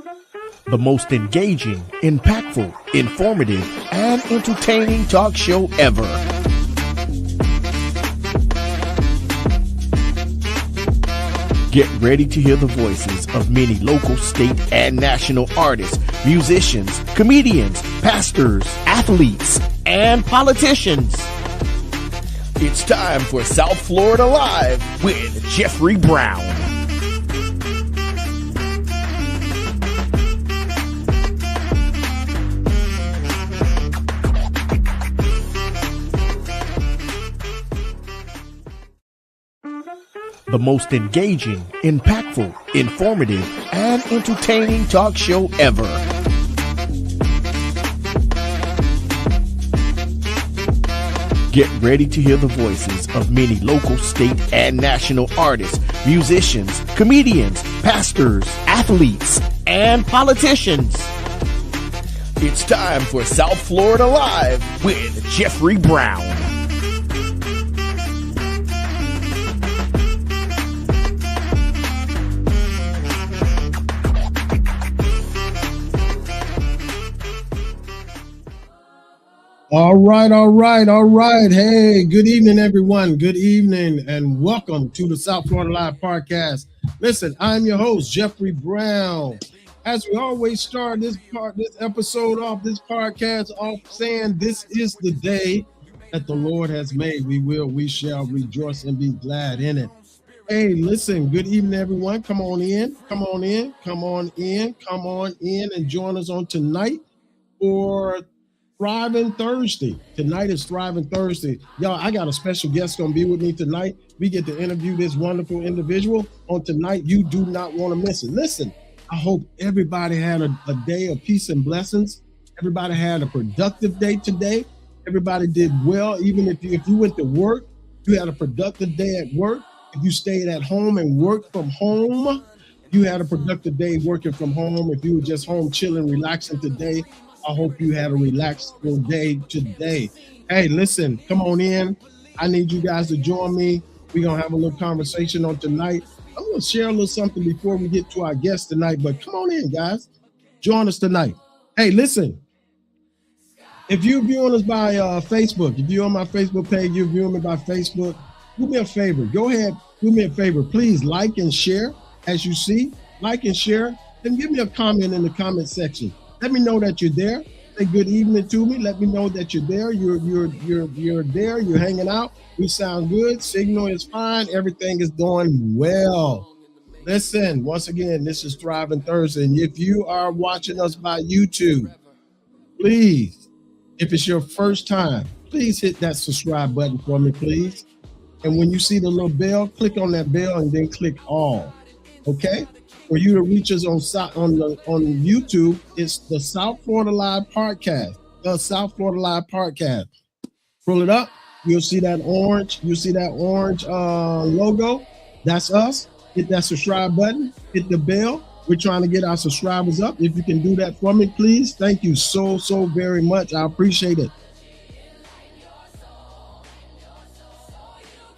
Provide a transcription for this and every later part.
The most engaging, impactful, informative, and entertaining talk show ever. Get ready to hear the voices of many local, state, and national artists, musicians, comedians, pastors, athletes, and politicians. It's time for South Florida Live with Jeffrey Brown. The most engaging, impactful, informative, and entertaining talk show ever. Get ready to hear the voices of many local, state, and national artists, musicians, comedians, pastors, athletes, and politicians. It's time for South Florida Live with Jeffrey Brown. All right. Hey, good evening, everyone. Good evening, and welcome to the South Florida Live Podcast. Listen, I'm your host, Jeffrey Brown. As we always start this episode off, this podcast off saying this is the day that the Lord has made. We shall rejoice and be glad in it. Hey, listen, good evening, everyone. Come on in, and join us on tonight for Thriving Thursday. Tonight is Thriving Thursday. Y'all, I got a special guest going to be with me tonight. We get to interview this wonderful individual on tonight. You do not want to miss it. Listen, I hope everybody had a day of peace and blessings. Everybody had a productive day today. Everybody did well. Even if you went to work, you had a productive day at work. If you stayed at home and worked from home, you had a productive day working from home. If you were just home chilling, relaxing today, I hope you had a relaxed day today. Hey, listen, come on in. I need you guys to join me. We're going to have a little conversation on tonight. I'm going to share a little something before we get to our guest tonight, but come on in, guys. Join us tonight. Hey, listen, if you're viewing us by Facebook, if you're on my Facebook page, you're viewing me by Facebook, do me a favor. Go ahead, do me a favor. Please like and share as you see. Like and share, and give me a comment in the comment section. Let me know that you're there. Say good evening to me. Let me know that you're there. You're there. You're hanging out. We sound good. Signal is fine. Everything is going well. Listen, once again, this is Thriving Thursday. And if you are watching us by YouTube, please, if it's your first time, please hit that subscribe button for me, please. And when you see the little bell, click on that bell and then click all. Okay? For you to reach us on YouTube, it's the South Florida Live Podcast. The South Florida Live Podcast. Pull it up. You'll see that orange. Logo. That's us. Hit that subscribe button. Hit the bell. We're trying to get our subscribers up. If you can do that for me, please. Thank you so very much. I appreciate it.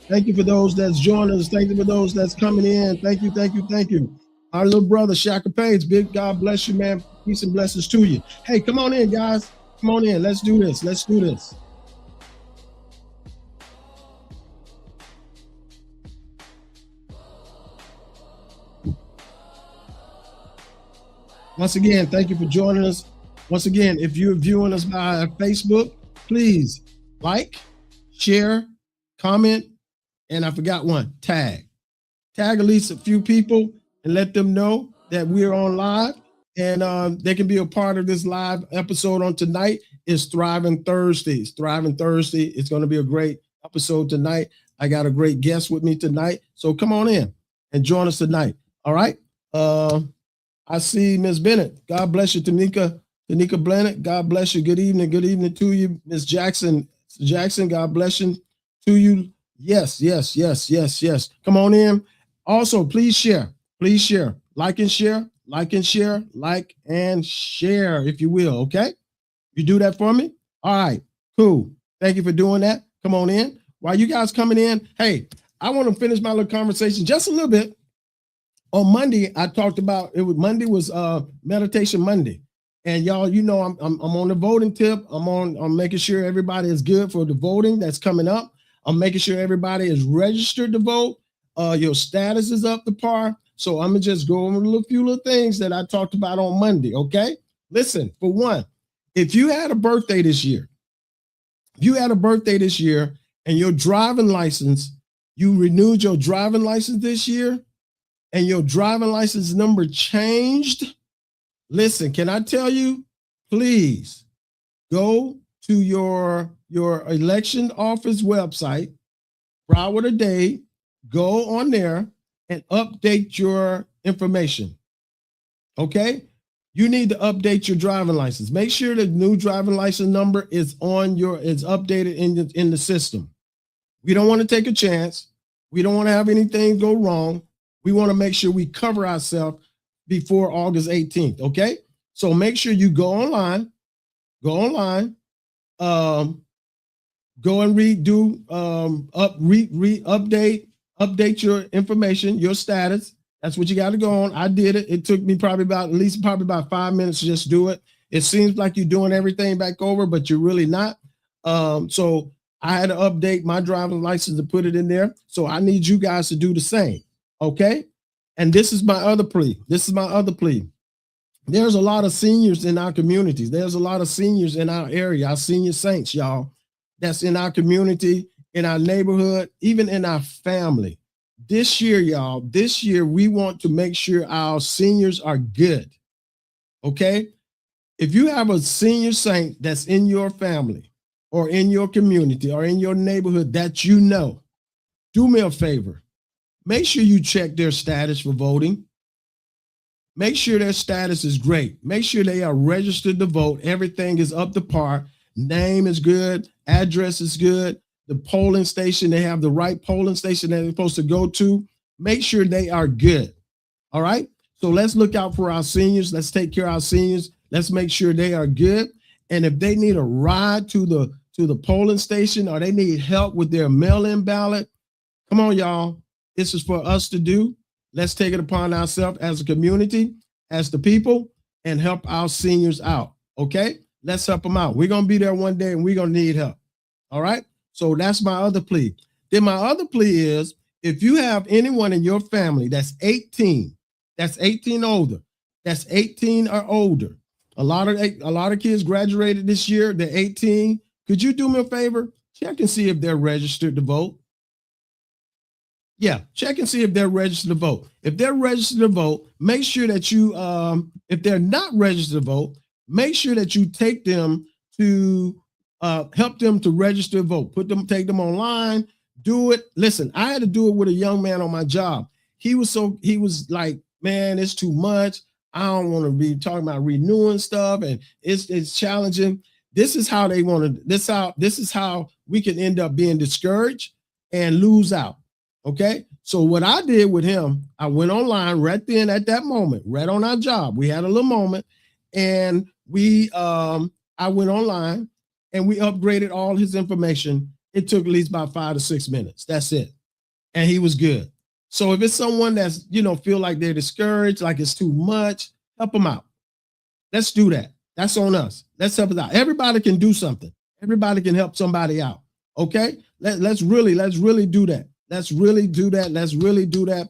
Thank you for those that's joining us. Thank you for those that's coming in. Thank you. Our little brother, Shaka Page, big God bless you, man. Peace and blessings to you. Hey, come on in, guys. Come on in. Let's do this. Once again, thank you for joining us. Once again, if you're viewing us by Facebook, please like, share, comment, and I forgot one, tag. Tag at least a few people and let them know that we're on live, and they can be a part of this live episode on tonight. It's Thriving Thursday. It's going to be a great episode tonight. I got a great guest with me tonight, so come on in and join us tonight. All right. I see Ms. Bennett. God bless you, Tanika Bennett. God bless you. Good evening to you, Ms. Jackson. God bless you to you. Yes. Come on in. Also, please share. Like and share, if you will, okay? You do that for me? All right, cool. Thank you for doing that. Come on in. While you guys coming in, hey, I want to finish my little conversation just a little bit On Monday, I talked about it. Was Meditation Monday, and y'all, you know, I'm on the voting tip. I'm making sure everybody is good for the voting that's coming up. I'm making sure everybody is registered to vote. Your status is up to par. So I'm gonna just go over a few little things that I talked about on Monday. Okay, listen. For one, if you had a birthday this year, and your driving license, you renewed your driving license this year, and your driving license number changed, listen, can I tell you, please go to your election office website, Broward or Dade, go on there and update your information. Okay? You need to update your driving license. Make sure the new driving license number is updated in the system. We don't want to take a chance. We don't want to have anything go wrong. We want to make sure we cover ourselves before August 18th. Okay. So make sure you go online, go and update your information, your status. That's what you got to go on. I did it. It took me probably about 5 minutes to just do it. It seems like you're doing everything back over, but you're really not. So I had to update my driver's license to put it in there. So I need you guys to do the same. Okay. And this is my other plea. There's a lot of seniors in our communities. There's a lot of seniors in our area, our senior saints, y'all, that's in our community, in our neighborhood, even in our family. This year, y'all, we want to make sure our seniors are good. Okay. If you have a senior saint that's in your family or in your community or in your neighborhood that you know, do me a favor. Make sure you check their status for voting. Make sure their status is great. Make sure they are registered to vote. Everything is up to par. Name is good. Address is good. The polling station, they have the right polling station that they're supposed to go to. Make sure they are good. All right. So let's look out for our seniors. Let's take care of our seniors. Let's make sure they are good. And if they need a ride to the polling station or they need help with their mail-in ballot, come on, y'all. This is for us to do. Let's take it upon ourselves as a community, as the people, and help our seniors out. Okay? Let's help them out. We're going to be there one day and we're going to need help. All right? So that's my other plea. Then my other plea is if you have anyone in your family that's 18 older, that's 18 or older. A lot of kids graduated this year. They're 18. Could you do me a favor? Check and see if they're registered to vote. Yeah, check and see if they're registered to vote. If they're registered to vote, make sure that you, if they're not registered to vote, make sure that you take them to help them to register to vote. Take them online, do it. Listen, I had to do it with a young man on my job. He was like, man, it's too much. I don't want to be talking about renewing stuff, and it's challenging. This is how they want to. This is how we can end up being discouraged and lose out. Okay, so what I did with him, I went online right then at that moment, right on our job. We had a little moment, and I went online and we upgraded all his information. It took at least about 5 to 6 minutes. That's it, and he was good. So if it's someone that's feel like they're discouraged, like it's too much, help them out. Let's do that. That's on us. Let's help us out. Everybody can do something. Everybody can help somebody out. Okay, let's really do that. Let's really do that. Let's really do that.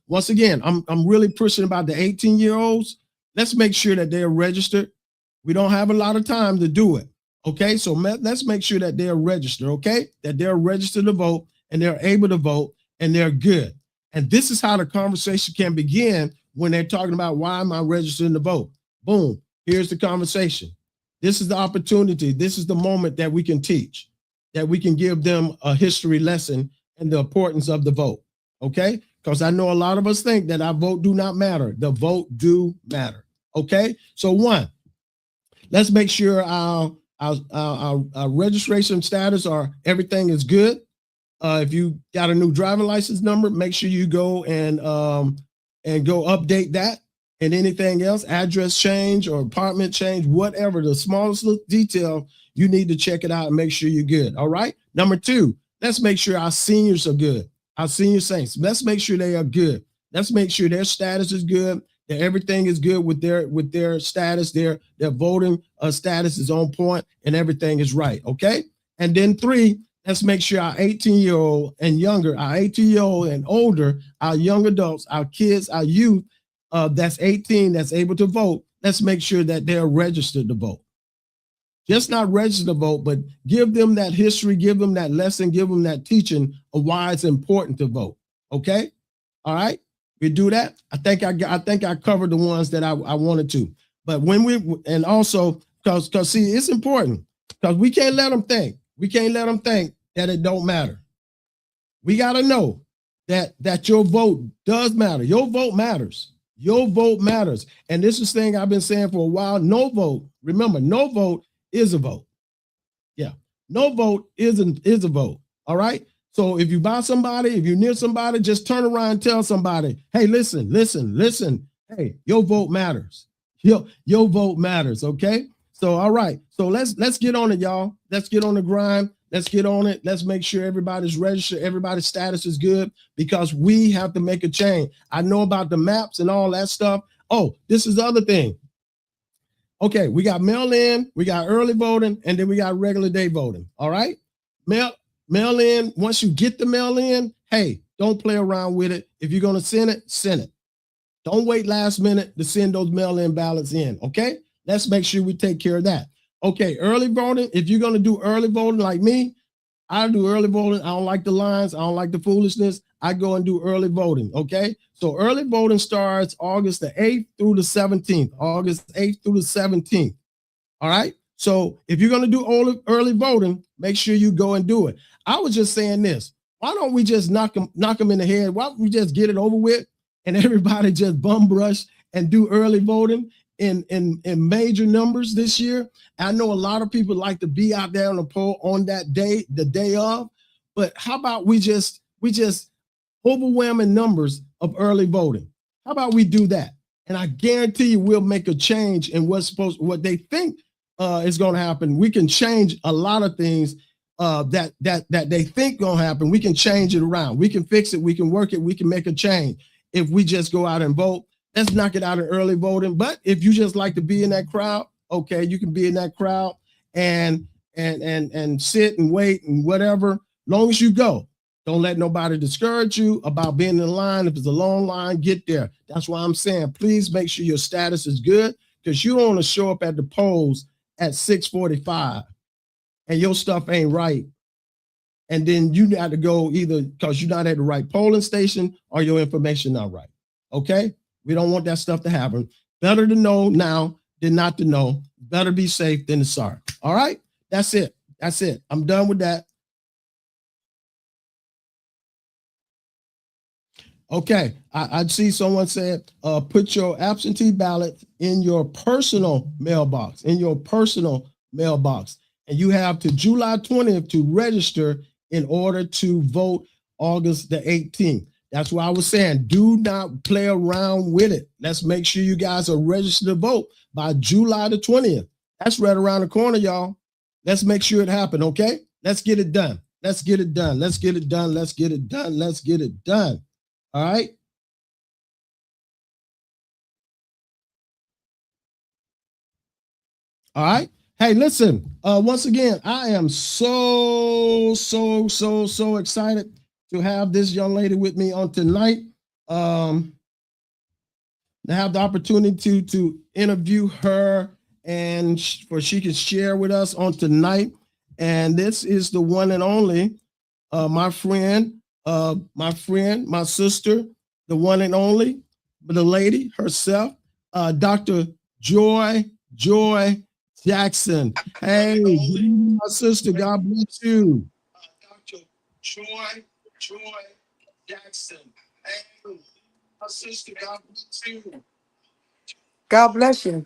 Once again, I'm really pushing about the 18-year-olds. Let's make sure that they're registered. We don't have a lot of time to do it. Okay, so let's make sure that they're registered. Okay, that they're registered to vote and they're able to vote and they're good. And this is how the conversation can begin when they're talking about why am I registering to vote? Boom, here's the conversation. This is the opportunity. This is the moment that we can teach, that we can give them a history lesson and the importance of the vote, okay? Because I know a lot of us think that our vote do not matter. The vote do matter, okay? So one, let's make sure our registration status or everything is good. If you got a new driving license number, make sure you go and go update that, and anything else, address change or apartment change, whatever, the smallest detail, you need to check it out and make sure you're good, all right? Number two, let's make sure our seniors are good. Our senior saints, let's make sure they are good. Let's make sure their status is good, that everything is good with their status, their voting status is on point, and everything is right. Okay. And then 3, let's make sure our 18-year-old and younger, our 18-year-old and older, our young adults, our kids, our youth, that's 18, that's able to vote. Let's make sure that they're registered to vote. Just not register to vote, but give them that history, give them that lesson, give them that teaching of why it's important to vote. Okay. All right. We do that. I think I covered the ones that I wanted to. But when and also because see, it's important because we can't let them think. We can't let them think that it don't matter. We got to know that your vote does matter. Your vote matters. Your vote matters. And this is the thing I've been saying for a while. No vote. Remember, no vote is a vote. Yeah. No vote is a vote. All right. So if you buy somebody, if you're near somebody, just turn around and tell somebody, hey, listen. Hey, your vote matters. Your vote matters. Okay. So, all right. So let's get on it, y'all. Let's get on the grind. Let's get on it. Let's make sure everybody's registered. Everybody's status is good because we have to make a change. I know about the maps and all that stuff. Oh, this is the other thing. Okay. We got mail-in, we got early voting, and then we got regular day voting. All right. Mail in. Once you get the mail in, hey, don't play around with it. If you're going to send it, send it. Don't wait last minute to send those mail in ballots in. Okay. Let's make sure we take care of that. Okay. Early voting. If you're going to do early voting like me, I do early voting. I don't like the lines. I don't like the foolishness. I go and do early voting. Okay. So early voting starts August the 8th through the 17th, August 8th through the 17th. All right. So if you're going to do early voting, make sure you go and do it. I was just saying this. Why don't we just knock them in the head? Why don't we just get it over with and everybody just bum brush and do early voting in major numbers this year? I know a lot of people like to be out there on the poll on that day, the day of, but how about we just overwhelming numbers of early voting? How about we do that? And I guarantee you we'll make a change in what they think is going to happen. We can change a lot of things that they think going to happen. We can change it around. We can fix it. We can work it. We can make a change if we just go out and vote. Let's knock it out in early voting. But if you just like to be in that crowd, okay, you can be in that crowd and sit and wait and whatever. Long as you go, don't let nobody discourage you about being in line. If it's a long line, get there. That's why I'm saying, please make sure your status is good because you don't want to show up at the polls at 6:45 and your stuff ain't right. And then you got to go either because you're not at the right polling station or your information not right. Okay. We don't want that stuff to happen. Better to know now than not to know. Better be safe than sorry. All right. That's it. That's it. I'm done with that. Okay. I see someone said, put your absentee ballot in your personal mailbox, and you have to July 20th to register in order to vote August the 18th. That's why I was saying, do not play around with it. Let's make sure you guys are registered to vote by July the 20th. That's right around the corner, y'all. Let's make sure it happens, okay? Let's get it done. Let's get it done. Let's get it done. Let's get it done. Let's get it done. All right? All right. Hey, listen, once again, I am so excited to have this young lady with me on tonight. To have the opportunity to interview her and for she can share with us on tonight. And this is the one and only, my friend, my sister, the one and only, the lady herself, Dr. Joy Jackson. Hey, my sister, God bless you. Dr. Joy Jackson. Hey, my sister, God bless you. God bless you.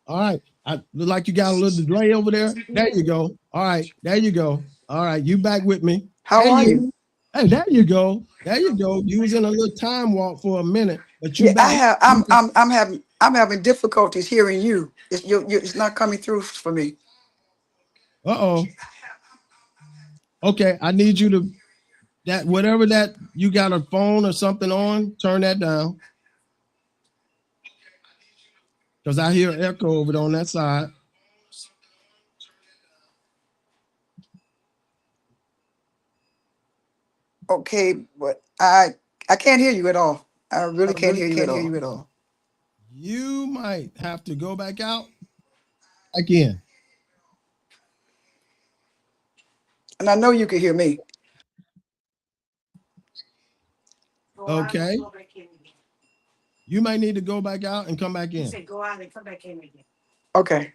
All right. I look like you got a little delay over there. There you go. All right. There you go. All right. You back with me. How are you? Hey, there you go. There you go. You was in a little time walk for a minute, but you back. I'm having difficulties hearing you. It's not coming through for me. Uh-oh. Okay, I need you to that whatever that you got a phone or something on, turn that down. Because I hear echo over on that side. Okay, but I can't hear you at all. I really can't hear you at all. At all. You might have to go back out again. And I know you can hear me. Okay. You might need to go back out and come back in. Okay.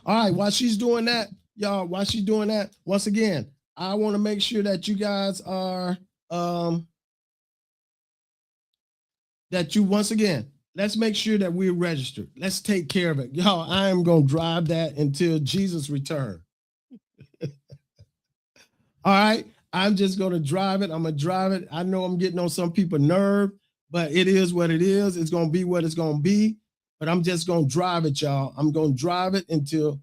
All right, while she's doing that, y'all, while she's doing that, once again, I want to make sure that you guys are that you once again, let's make sure that we're registered. Let's take care of it. Y'all, I am gonna drive that until Jesus return. All right. I'm just gonna drive it. I'm gonna drive it. I know I'm getting on some people's nerve, but it is what it is. It's gonna be what it's gonna be. But I'm just gonna drive it, y'all. I'm gonna drive it until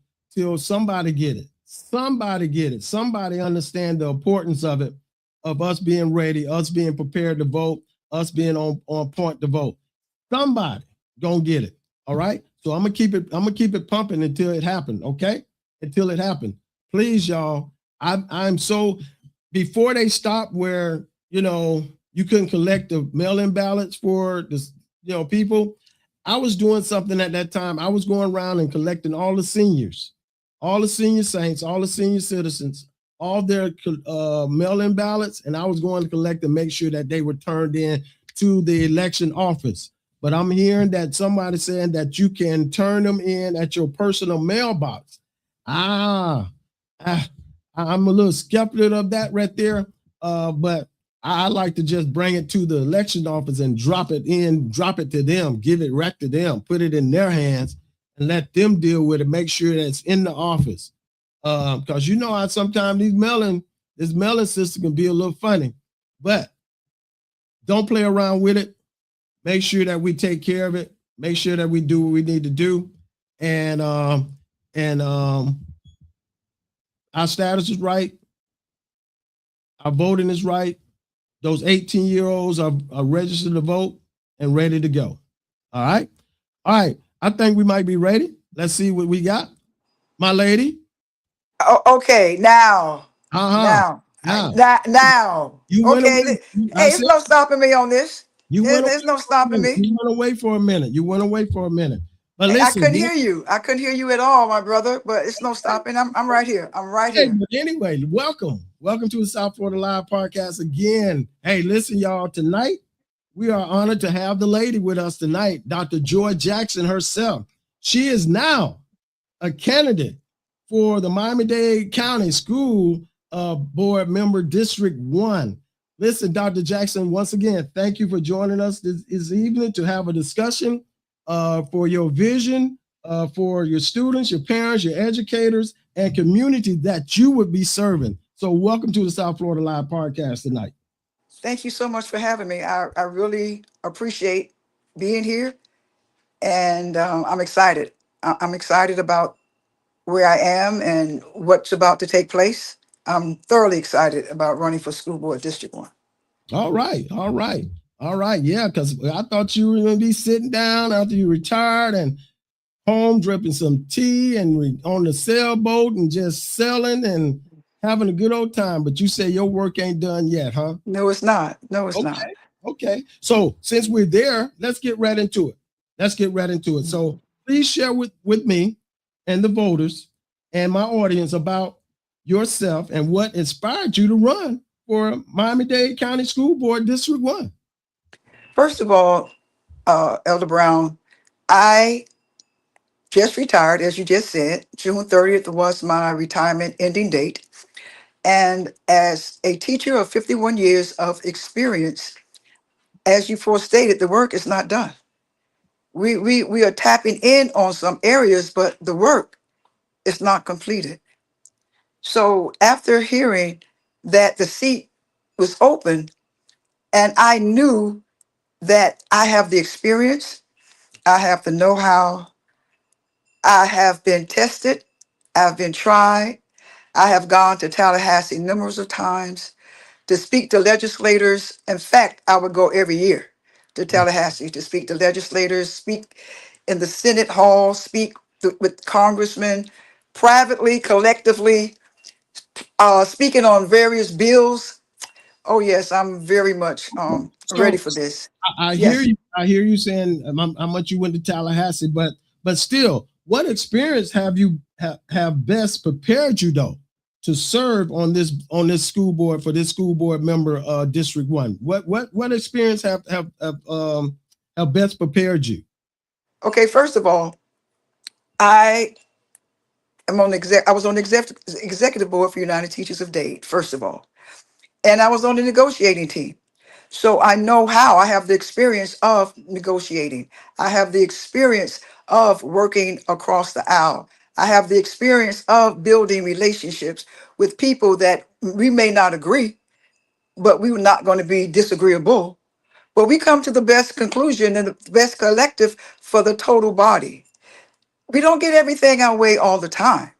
somebody get it. Somebody get it. Somebody understand the importance of it, of us being ready, us being prepared to vote, us being on point to vote. Somebody gonna get it. All right. So I'm gonna keep it pumping until it happens. Okay. Until it happens. Please, y'all. I'm so before they stop where you couldn't collect the mail-in ballots for this, people. I was doing something at that time. I was going around and collecting all the seniors, all the senior saints, all the senior citizens, all their mail-in ballots, and I was going to collect and make sure that they were turned in to the election office. But I'm hearing that somebody saying that you can turn them in at your personal mailbox. I'm a little skeptical of that right there, but I like to just bring it to the election office and drop it to them, give it right to them, put it in their hands and let them deal with it, make sure that it's in the office. Because how sometimes this mailing system can be a little funny, but don't play around with it. Make sure that we take care of it. Make sure that we do what we need to do. And our status is right. Our voting is right. Those 18-year-olds are registered to vote and ready to go. All right. All right. I think we might be ready. Let's see what we got. My lady. Oh, okay. Now. Now. You went okay. Away. Hey, there's no stopping me on this. There's no stopping me. You went away for a minute. But listen, I couldn't hear you. I couldn't hear you at all, my brother, but it's no stopping. I'm right here. I'm right here. But anyway, welcome. Welcome to the South Florida Live Podcast again. Hey, listen, y'all, tonight we are honored to have the lady with us tonight, Dr. Joy Jackson herself. She is now a candidate for the Miami-Dade County School Board Member District 1. Listen, Dr. Jackson, once again, thank you for joining us this evening to have a discussion for your vision, for your students, your parents, your educators, and community that you would be serving. So welcome to the South Florida Live Podcast tonight. Thank you so much for having me. I really appreciate being here. And I'm excited. I'm excited about where I am and what's about to take place. I'm thoroughly excited about running for School Board District 1. All right. Yeah, because I thought you were going to be sitting down after you retired and home drinking some tea and on the sailboat and just sailing and having a good old time. But you say your work ain't done yet, huh? No, it's not. Not. Okay. So since we're there, let's get right into it. So please share with me and the voters and my audience about yourself and what inspired you to run for Miami-Dade County School Board District 1. First of all, Elder Brown, I just retired, as you just said. June 30th was my retirement ending date. And as a teacher of 51 years of experience, as you forestated, the work is not done. We are tapping in on some areas, but the work is not completed. So after hearing that the seat was open, and I knew that I have the experience, I have the know-how, I have been tested, I've been tried, I have gone to Tallahassee numerous of times to speak to legislators. In fact, I would go every year to Tallahassee to speak to legislators, speak in the Senate hall, speak with congressmen, privately, collectively, speaking on various bills. Oh yes, I'm very much ready So for this. I hear Yes. you. I hear you saying how much you went to Tallahassee, but still, what experience have best prepared you though to serve on this school board for this school board member District 1? What experience have best prepared you? Okay, first of all, I I was on the executive board for United Teachers of Dade, first of all. And I was on the negotiating team. So I know how. I have the experience of negotiating. I have the experience of working across the aisle. I have the experience of building relationships with people that we may not agree, but we were not going to be disagreeable. But we come to the best conclusion and the best collective for the total body. We don't get everything our way all the time,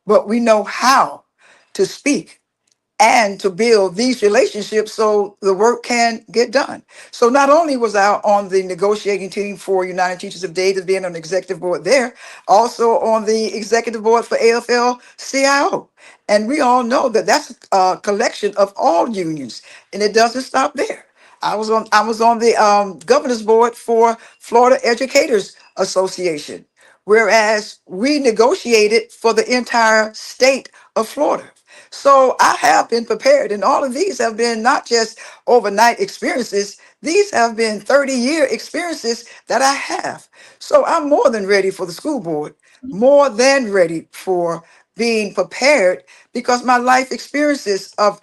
but we know how to speak and to build these relationships so the work can get done. So not only was I on the negotiating team for United Teachers of Dade, being on the executive board there, also on the executive board for AFL-CIO. And we all know that that's a collection of all unions, and it doesn't stop there. I was on the governor's board for Florida Educators Association, whereas we negotiated for the entire state of Florida. So I have been prepared, and all of these have been not just overnight experiences, these have been 30-year experiences that I have. So I'm more than ready for the school board, more than ready for being prepared because my life experiences of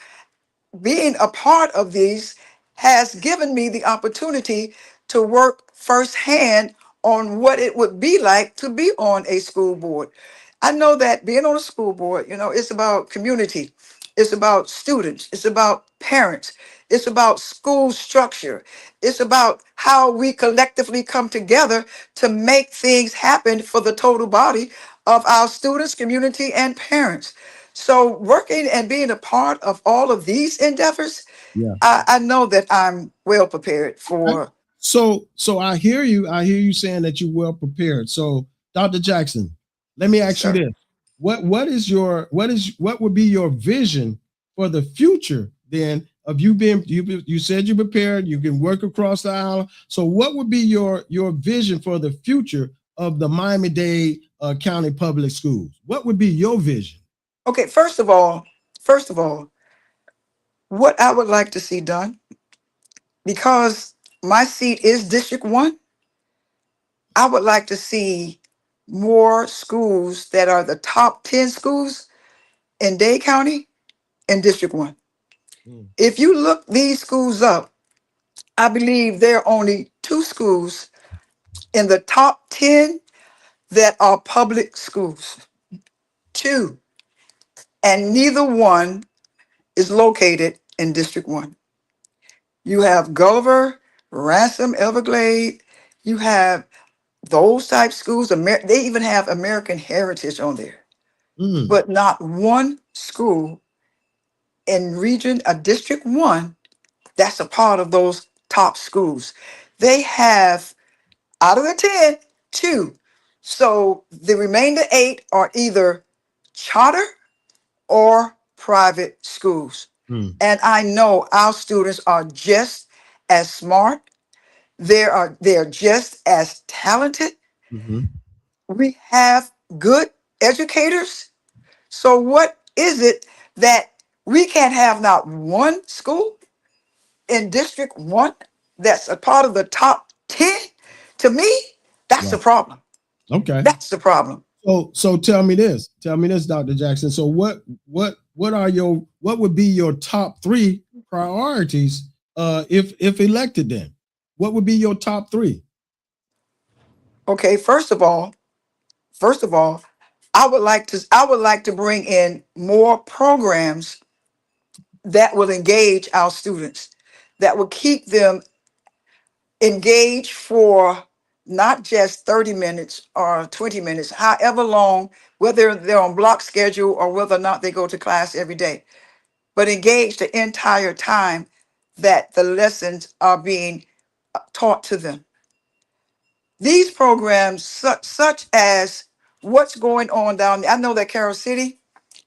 being a part of these has given me the opportunity to work firsthand on what it would be like to be on a school board. I know that being on a school board, it's about community, it's about students, it's about parents, it's about school structure, it's about how we collectively come together to make things happen for the total body of our students, community, and parents. So working and being a part of all of these endeavors, Yeah. I know that I'm well prepared Okay. for. So I hear you. I hear you saying that you're well prepared. So Dr. Jackson, let me Yes, ask you sir. this: what would be your vision for the future then of you said you're prepared, you can work across the aisle. So what would be your vision for the future of the Miami-Dade County Public Schools? What would be your vision? Okay, first of all, what I would like to see done, because my seat is District 1, I would like to see more schools that are the top 10 schools in Dade County in District 1. Mm, If you look these schools up, I believe there are only two schools in the top 10 that are public schools. Two, and neither one is located in District 1. You have Gulliver, Ransom, Everglade. You have those type schools. They even have American Heritage on there, mm, but not one school in District 1 that's a part of those top schools. They have, out of the 10, two. So the remainder eight are either charter or private schools. mm, And I know our students are just as smart. They're just as talented. mhm. We have good educators. So what is it that we can't have not one school in District 1 that's a part of the top 10? To me, that's the Right. problem. Okay. That's the problem. So tell me this. Tell me this, Dr. Jackson. So what would be your top three priorities if elected then? What would be your top three? Okay, first of all, I would like to bring in more programs that will engage our students, that will keep them engaged for not just 30 minutes or 20 minutes, however long, whether they're on block schedule or whether or not they go to class every day. but engaged the entire time that the lessons are being taught to them. These programs, such as what's going on down there, I know that Carol City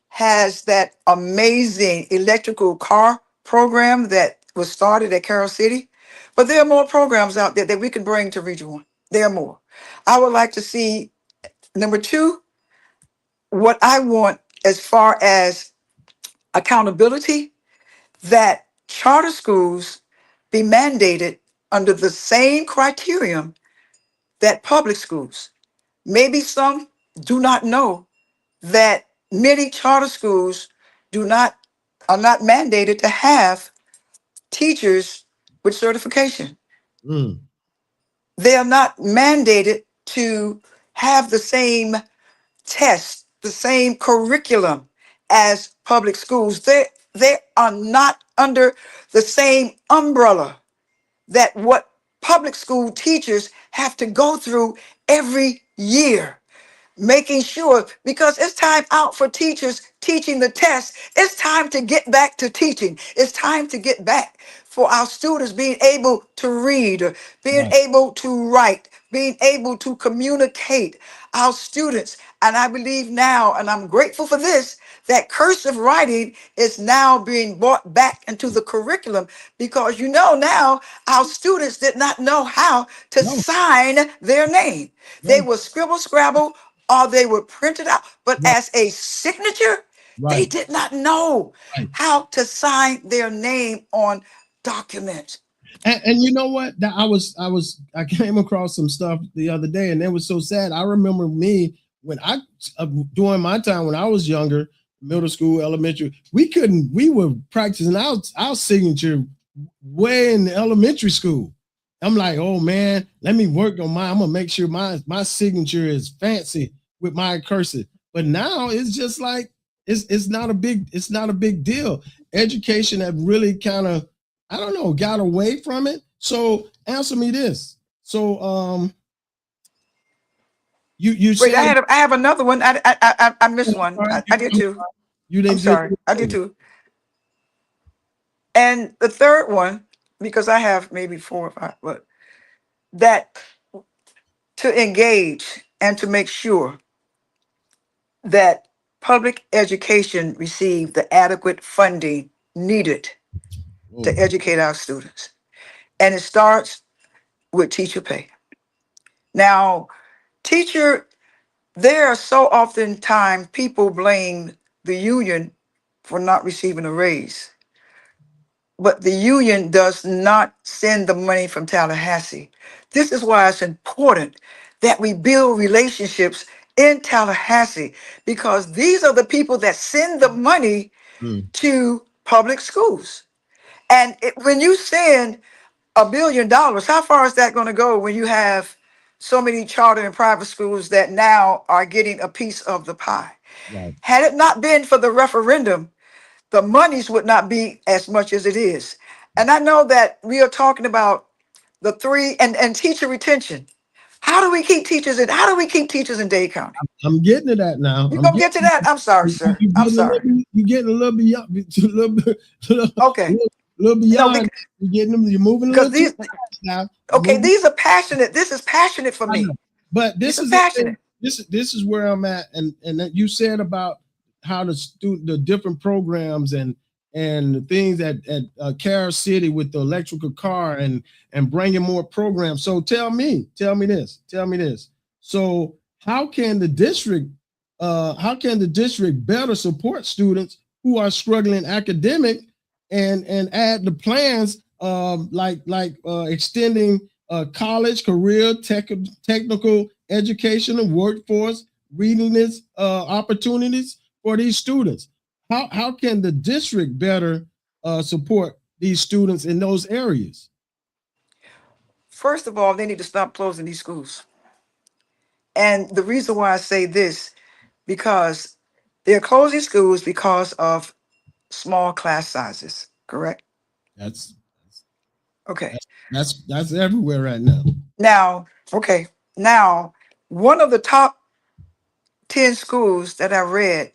has that amazing electrical car program that was started at Carol City, but there are more programs out there that we can bring to Region 1. There are more. I would like to see, number two, what I want as far as accountability, that charter schools be mandated under the same criterion that public schools. Maybe some do not know that many charter schools are not mandated to have teachers with certification. Mm. They are not mandated to have the same test, the same curriculum as public schools. They are not under the same umbrella that what public school teachers have to go through every year, making sure, because it's time out for teachers teaching the test. It's time to get back to teaching. It's time to get back for our students being able to read, being Right. able to write, being able to communicate. Our students, and I believe now, and I'm grateful for this, that cursive writing is now being brought back into the curriculum, because now our students did not know how to No. sign their name. They No. would scribble, scrabble, or they would print it out. But Right. as a signature, they Right. did not know Right. how to sign their name on documents. And you know what? That I came across some stuff the other day, and it was so sad. I remember me when during my time when I was younger, middle school, elementary, we were practicing our signature way in the elementary school. I'm like, oh man, let me work on mine. I'm gonna make sure my signature is fancy with my cursive. But now it's just like it's not a big deal. Education have really kind of, I don't know, got away from it. So answer me this. So you Wait, said, I have another one. I missed one. I did too. you I'm didn't sorry. I did too. And the third one, because I have maybe 4 or 5, but that to engage and to make sure that public education receive the adequate funding needed to educate our students. And it starts with teacher pay. Now, there are so often times people blame the union for not receiving a raise. But the union does not send the money from Tallahassee. This is why it's important that we build relationships in Tallahassee, because these are the people that send the money to public schools. And when you send $1 billion, how far is that going to go when you have so many charter and private schools that now are getting a piece of the pie? Right. Had it not been for the referendum, the monies would not be as much as it is. And I know that we are talking about the three and teacher retention. How do we keep teachers in Dade County? I'm getting to that now. You gonna get to that? I'm sorry, sir. I'm sorry. You're getting a little bit, Okay. little beyond. No, You're getting them. You're moving a because little these too fast now. okay, these are passionate. This is passionate for me. But this This is is passionate. this is where I'm at, and that you said about how the different programs and the things at Carol City with the electrical car and bringing more programs. So tell me this. So how can the district better support students who are struggling academic and add the plans like extending college, career, technical education, and workforce readiness opportunities for these students? How can the district better support these students in those areas? First of all, they need to stop closing these schools. And the reason why I say this, because they're closing schools because of small class sizes, correct? That's Okay. that's everywhere right now. Now, one of the top 10 schools that I read,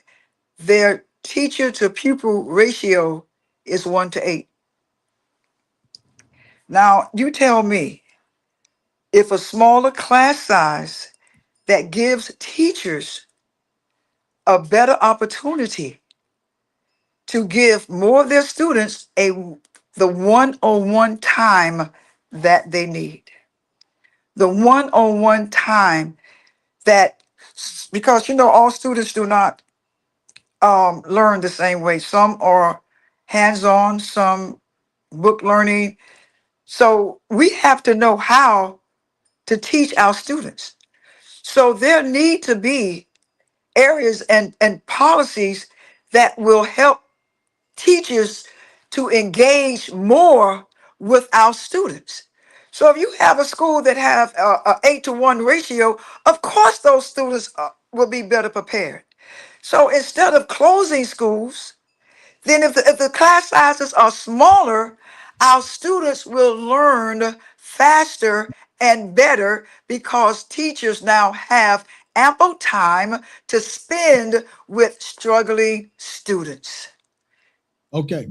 their teacher to pupil ratio is 1 to 8. Now, you tell me, if a smaller class size that gives teachers a better opportunity to give more of their students the one-on-one time that they need. The one-on-one time that, because all students do not learn the same way. Some are hands-on, some book learning. So we have to know how to teach our students. So there need to be areas and policies that will help teachers to engage more with our students. So if you have a school that have a 8-to-1 ratio, of course those students will be better prepared. So instead of closing schools, then if the class sizes are smaller, our students will learn faster and better because teachers now have ample time to spend with struggling students. Okay,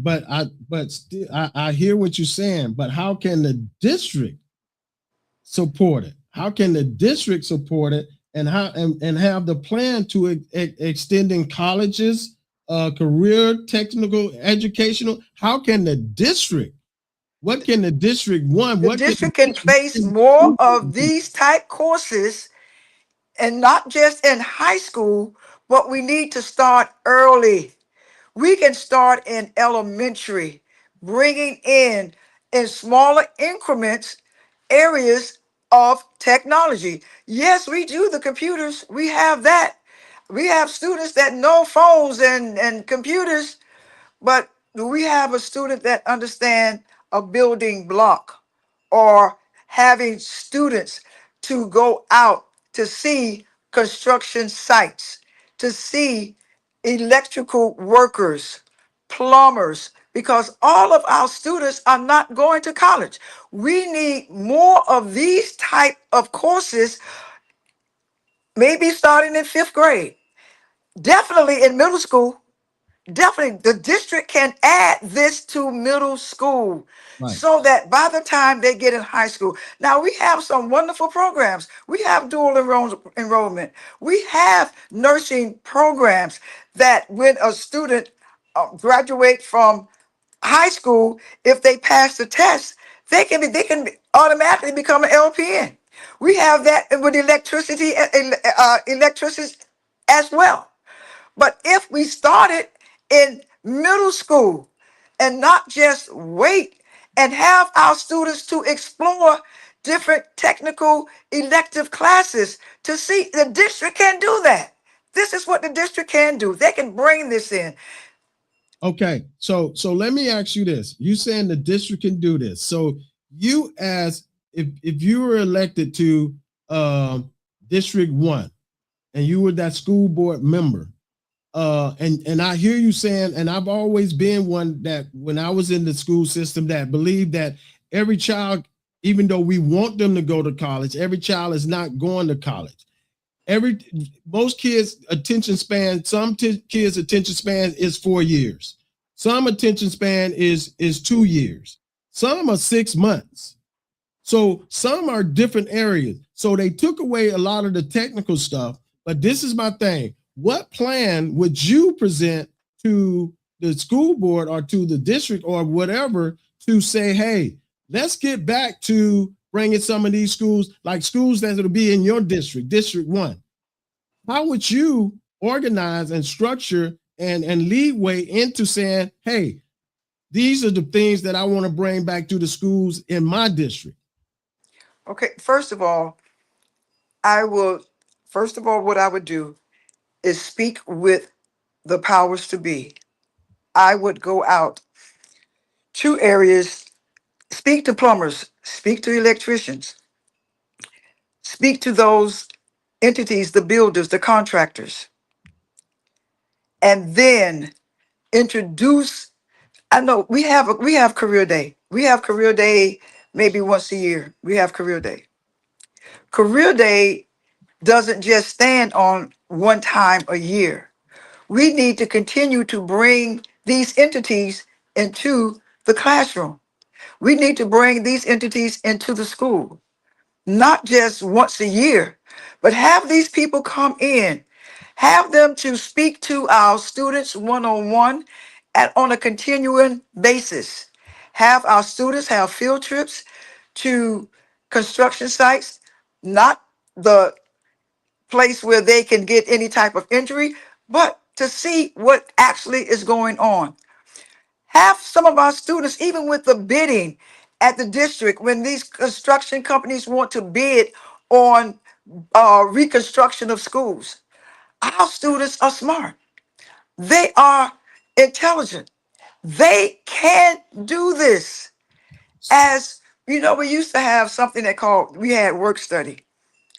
I hear what you're saying, but how can the district support it? How can the district support it, and have the plan to extending colleges, career, technical, educational? How can the district? What can the district want? The district can place more of these type courses, and not just in high school, but we need to start early. We can start in elementary, bringing in smaller increments areas of technology. Yes, we do the computers. We have that. We have students that know phones and computers, but do we have a student that understand a building block, or having students to go out to see construction sites, to see electrical workers, plumbers, because all of our students are not going to college. We need more of these type of courses, maybe starting in 5th grade, definitely in middle school. Definitely, the district can add this to middle school, Right. so that by the time they get in high school, now we have some wonderful programs. We have dual enrollment. We have nursing programs that when a student graduate from high school, if they pass the test, they can automatically become an LPN. We have that with electricity as well. But if we started in middle school and not just wait and have our students to explore different technical elective classes, to see, the district can do that. This is what the district can do. They can bring this in. Okay, so let me ask you this. You saying the district can do this. So you, as if you were elected to District 1 and you were that school board member, and I hear you saying, and I've always been one that when I was in the school system that believed that every child, even though we want them to go to college, every child is not going to college. Most kids' attention span, some kids' attention span is 4 years. Some attention span is 2 years. Some are 6 months. So some are different areas. So they took away a lot of the technical stuff. But this is my thing. What plan would you present to the school board or to the district or whatever to say, hey, let's get back to bringing some of these schools, like schools that will be in your district, District 1. How would you organize and structure and lead way into saying, hey, these are the things that I want to bring back to the schools in my district? Okay, first of all, what I would do is speak with the powers to be. I would go out to areas, speak to plumbers, speak to electricians, speak to those entities, the builders, the contractors, and then introduce. I know we have career day. We have career day maybe once a year. We have career day. Career day doesn't just stand on one time a year. We need to continue to bring these entities into the classroom. We need to bring these entities into the school, not just once a year, but have these people come in, have them to speak to our students one-on-one and on a continuing basis. Have our students have field trips to construction sites, not the place where they can get any type of injury, but to see what actually is going on. Have some of our students, even with the bidding at the district, when these construction companies want to bid on reconstruction of schools, our students are smart. They are intelligent. They can do this. As you know, we used to have something that called, we had work study,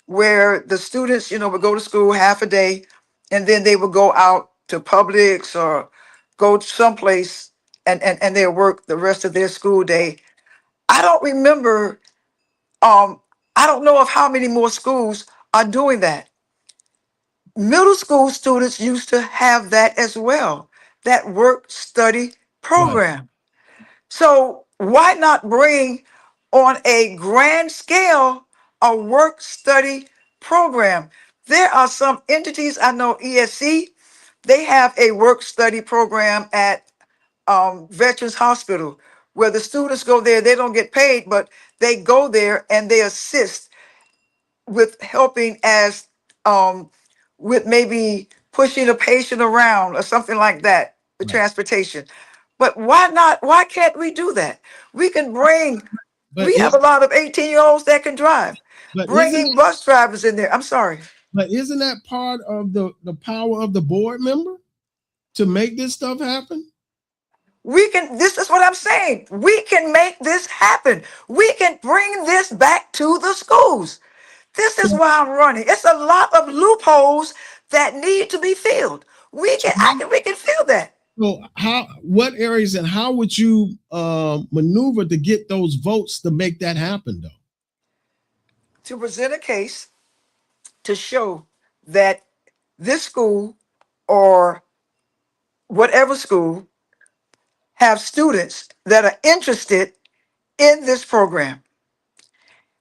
where the students, would go to school half a day and then they would go out to Publix or go someplace and they'll work the rest of their school day. I don't remember, I don't know of how many more schools are doing that. Middle school students used to have that as well, that work study Right. program. So why not bring on a grand scale a work study program? There are some entities, I know ESC, they have a work study program at Veterans Hospital where the students go there. They don't get paid, but they go there and they assist with helping as with maybe pushing a patient around or something like that, the Right. transportation. But why not? Why can't we do that? We can bring, But we have a lot of 18-year-olds that can drive. but isn't Bringing bus drivers in there. I'm sorry. but isn't that part of the power of the board member to make this stuff happen? We can, this is what I'm saying. We can make this happen. We can bring this back to the schools. This is why I'm running. It's a lot of loopholes that need to be filled. We can fill that. So what areas and how would you maneuver to get those votes to make that happen though? To present a case to show that this school or whatever school have students that are interested in this program.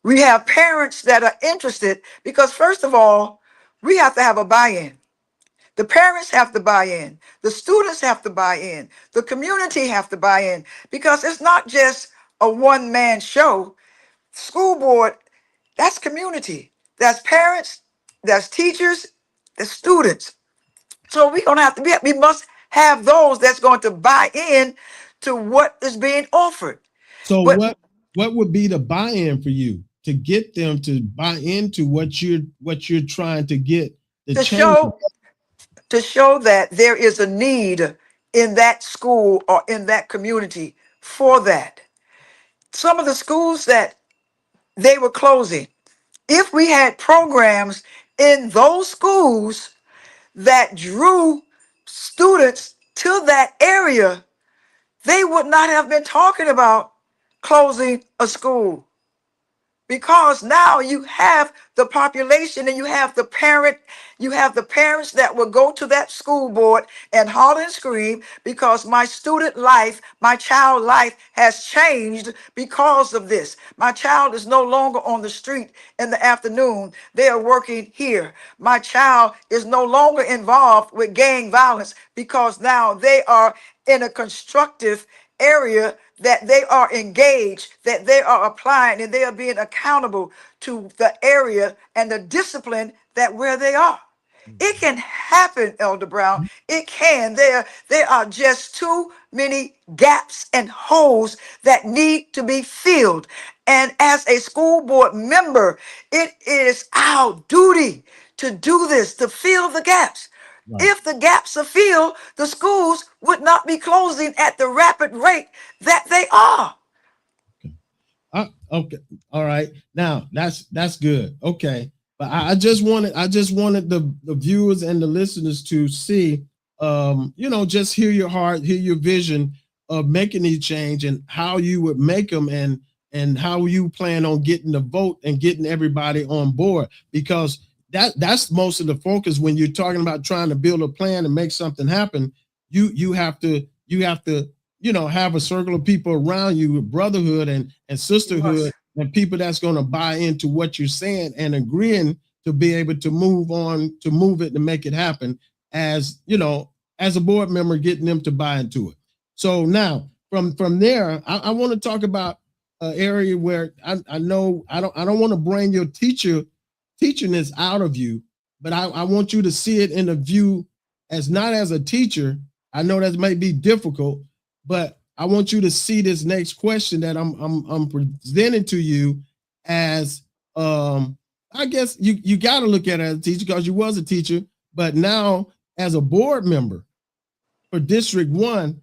We have parents that are interested because, first of all, we have to have a buy-in. The parents have to buy in. The students have to buy in. The community have to buy in because it's not just a one-man show. School board, that's community. That's parents, that's teachers, that's students. So we're going to have to, we must have those that's going to buy in to what is being offered. So But what would be the buy-in for you to get them to buy into what you're trying to get the to change? show that there is a need in that school or in that community for that. Some of the schools that they were closing, if we had programs in those schools that drew students to that area, they would not have been talking about closing a school. Because now you have the population and you have the parents that will go to that school board and holler and scream because my student life, my child life has changed because of this. My child is no longer on the street in the afternoon. They are working here. My child is no longer involved with gang violence because now they are in a constructive area, that they are engaged, that they are applying, and they are being accountable to the area and the discipline that where they are. It can happen, Elder Brown. It can. There are just too many gaps and holes that need to be filled. And as a school board member, it is our duty to do this, to fill the gaps. Right. If the gaps are filled, the schools would not be closing at the rapid rate that they are. Okay. All right. Now that's good. Okay. But I just wanted the viewers and the listeners to see, just hear your heart, hear your vision of making these change and how you would make them and how you plan on getting the vote and getting everybody on board. Because that's most of the focus when you're talking about trying to build a plan and make something happen. You have to have a circle of people around you, brotherhood and sisterhood, and people that's going to buy into what you're saying and agreeing to be able to move on, to move it, to make it happen, as as a board member, getting them to buy into it. So now from there, I want to talk about an area where I know I don't want to bring your teachiness out of you, but I want you to see it in a view as not as a teacher. I know that may be difficult, but I want you to see this next question that I'm presenting to you as I guess you got to look at it as a teacher because you was a teacher, but now as a board member for District 1,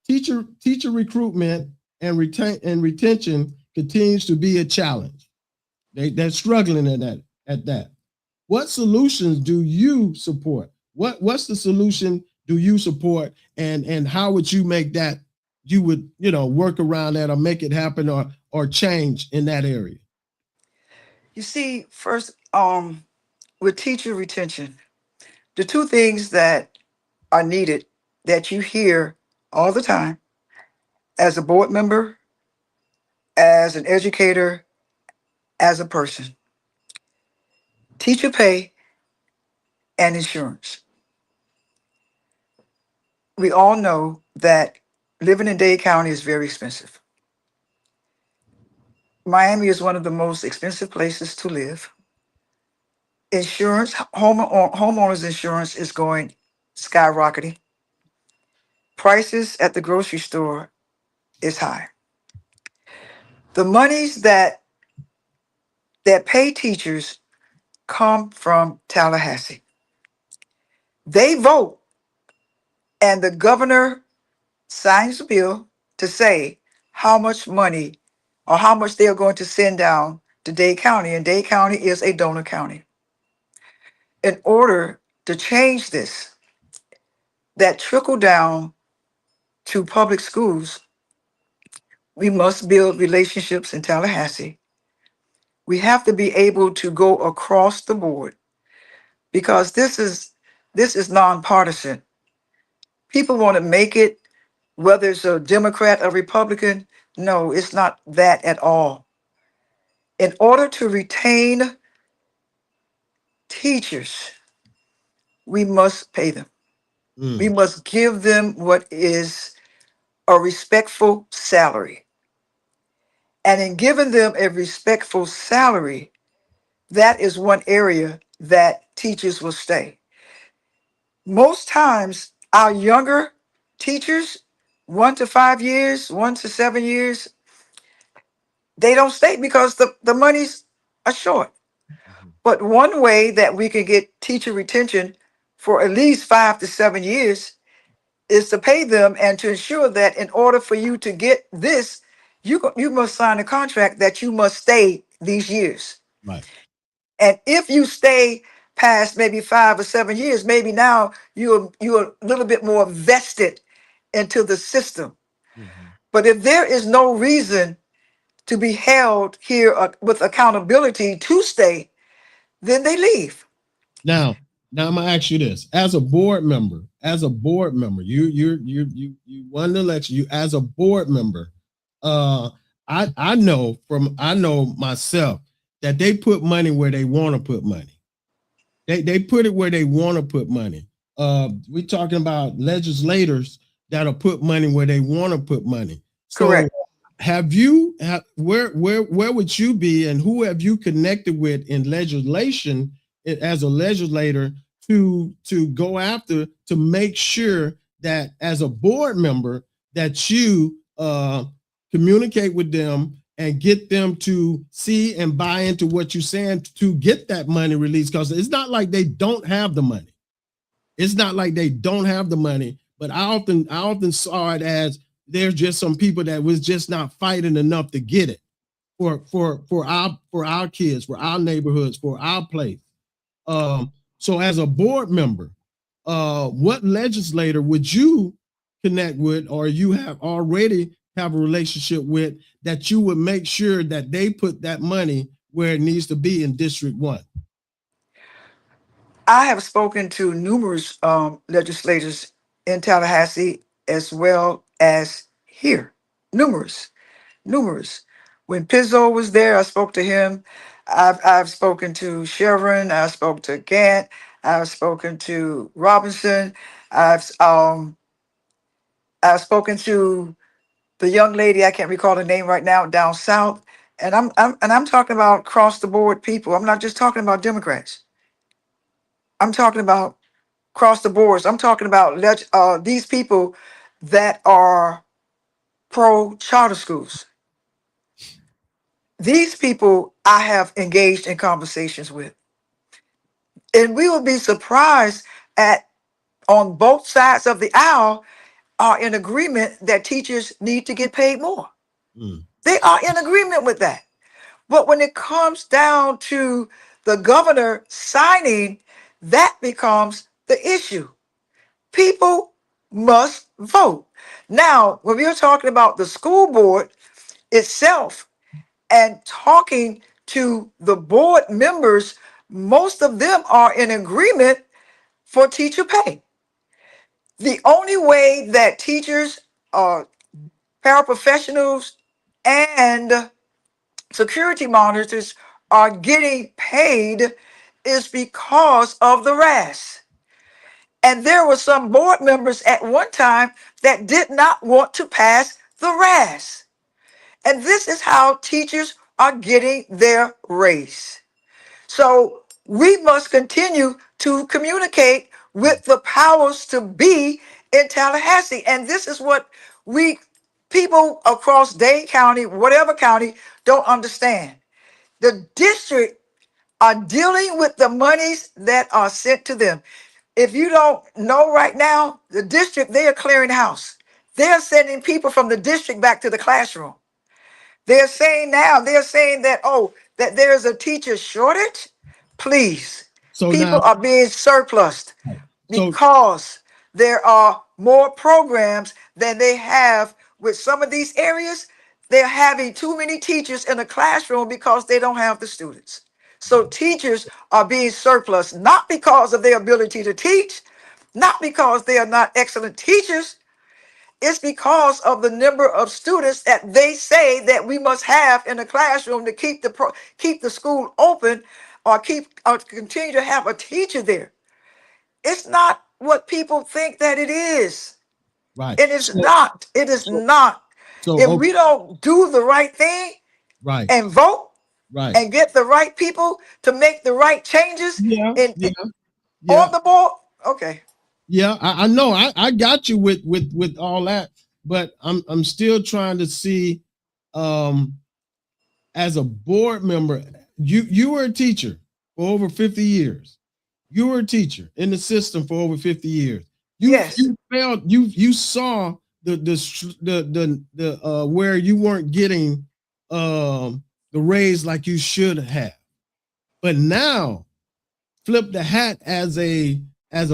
teacher recruitment and retention continues to be a challenge. They're struggling at that. What solutions do you support? What's the solution do you support, and how would you make that, you would work around that or make it happen or change in that area? You see, first, with teacher retention, the two things that are needed that you hear all the time as a board member, as an educator, as a person: teacher pay and insurance. We all know that living in Dade County is very expensive. Miami is one of the most expensive places to live. Insurance, homeowners insurance is going skyrocketing. Prices at the grocery store is high. The monies that pay teachers come from Tallahassee. They vote, and the governor signs a bill to say how much money or how much they are going to send down to Dade County, and Dade County is a donor county. In order to change this, that trickle down to public schools, we must build relationships in Tallahassee. We have to be able to go across the board, because this is nonpartisan. People want to make it, whether it's a Democrat or Republican. No, it's not that at all. In order to retain teachers, we must pay them. We must give them what is a respectful salary. And in giving them a respectful salary, that is one area that teachers will stay. Most times, our younger teachers, 1 to 5 years, 1 to 7 years, they don't stay because the monies are short. But one way that we can get teacher retention for at least 5 to 7 years is to pay them, and to ensure that in order for you to get this, you must sign a contract that you must stay these years. Right. And if you stay past maybe 5 or 7 years, maybe now you're a little bit more vested into the system. But if there is no reason to be held here with accountability to stay, then they leave. Now I'm gonna ask you this: as a board member, you won the election. You, as a board member, I know myself that they put money where they want to put money. They put it where they want to put money. We're talking about legislators that'll put money where they want to put money. So correct. Where would you be, and who have you connected with in legislation as a legislator to go after, to make sure that as a board member that you communicate with them and get them to see and buy into what you're saying to get that money released? Because it's not like they don't have the money. It's not like they don't have the money, but I often saw it as there's just some people that was just not fighting enough to get it for our kids, for our neighborhoods, for our place. So as a board member, what legislator would you connect with, or you have already have a relationship with, that you would make sure that they put that money where it needs to be in District 1? I have spoken to numerous legislators in Tallahassee as well as here. Numerous, numerous. When Pizzo was there, I spoke to him. I've spoken to Chevron. I spoke to Gant. I've spoken to Robinson. I've um I've spoken to the young lady, I can't recall the name right now, down south. And I'm talking about across the board people. I'm not just talking about Democrats. I'm talking about across the boards. I'm talking about these people that are pro charter schools. These people I have engaged in conversations with. And we will be surprised at on both sides of the aisle are in agreement that teachers need to get paid more. Mm. They are in agreement with that. But when it comes down to the governor signing, that becomes the issue. People must vote. Now, when we are talking about the school board itself and talking to the board members, most of them are in agreement for teacher pay. The only way that teachers, paraprofessionals, and security monitors are getting paid is because of the RAS. And there were some board members at one time that did not want to pass the RAS. And this is how teachers are getting their raise. So we must continue to communicate with the powers to be in Tallahassee. And this is what we people across Dane County, whatever county, don't understand. The district are dealing with the monies that are sent to them. If you don't know right now, the district, they are clearing house. They're sending people from the district back to the classroom. They're saying now, they're saying that, oh, that there's a teacher shortage. Please, So now, people are being surplused so because there are more programs than they have with some of these areas. They're having too many teachers in the classroom because they don't have the students. So teachers are being surplus, not because of their ability to teach, not because they are not excellent teachers. It's because of the number of students that they say that we must have in the classroom to keep keep the school open, or continue to have a teacher there. It's not what people think that it is. right. It is not. It is So, not. If okay, we don't do the right thing right, and vote right. and get the right people to make the right changes Yeah, in yeah, yeah, on the board, okay. yeah. I know. I got you with all that, but I'm still trying to see, um, as a board member, you were a teacher for over 50 years. You were a teacher in the system for over 50 years. Yes, You felt you saw the where you weren't getting the raise like you should have. But now flip the hat as a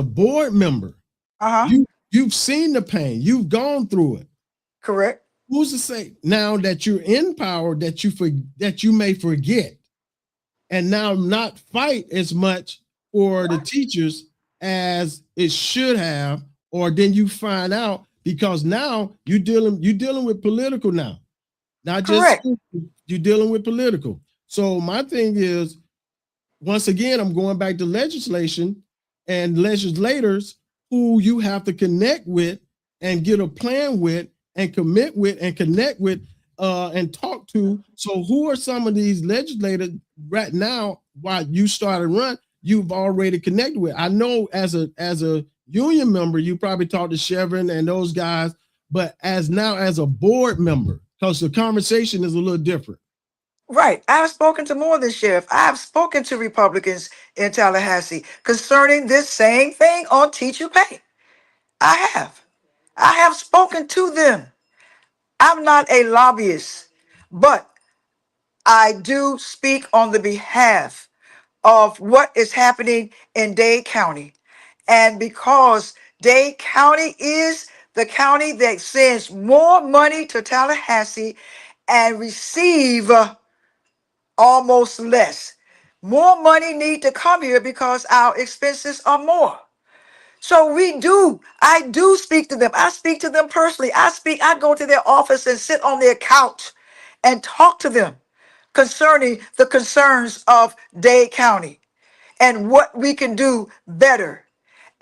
board member. uh-huh, You've seen the pain. You've gone through it. correct. Who's to say now that you're in power that you may forget and now not fight as much for the teachers as it should have, or then you find out because now you're dealing with political now, not just Correct. school, you're dealing with political. So my thing is, once again, I'm going back to legislation and legislators who you have to connect with and get a plan with and commit with and connect with and talk to. So who are some of these legislators right now while you started run, you've already connected with? I know as a union member, you probably talked to Chevron and those guys, but as a board member, because the conversation is a little different. Right. I've spoken to more than Sheriff. I've spoken to Republicans in Tallahassee concerning this same thing on teacher pay. I have. I have spoken to them. I'm not a lobbyist, but I do speak on the behalf of what is happening in Dade County. And because Dade County is the county that sends more money to Tallahassee and receive almost less. More money need to come here because our expenses are more. So I do speak to them. I speak to them personally. I go to their office and sit on their couch and talk to them concerning the concerns of Dade County and what we can do better.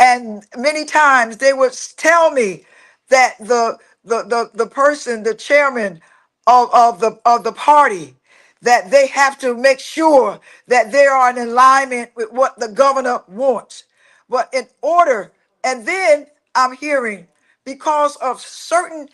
And many times they would tell me that the person, the chairman of the party, that they have to make sure that they are in alignment with what the governor wants. But in order, and then I'm hearing because of certain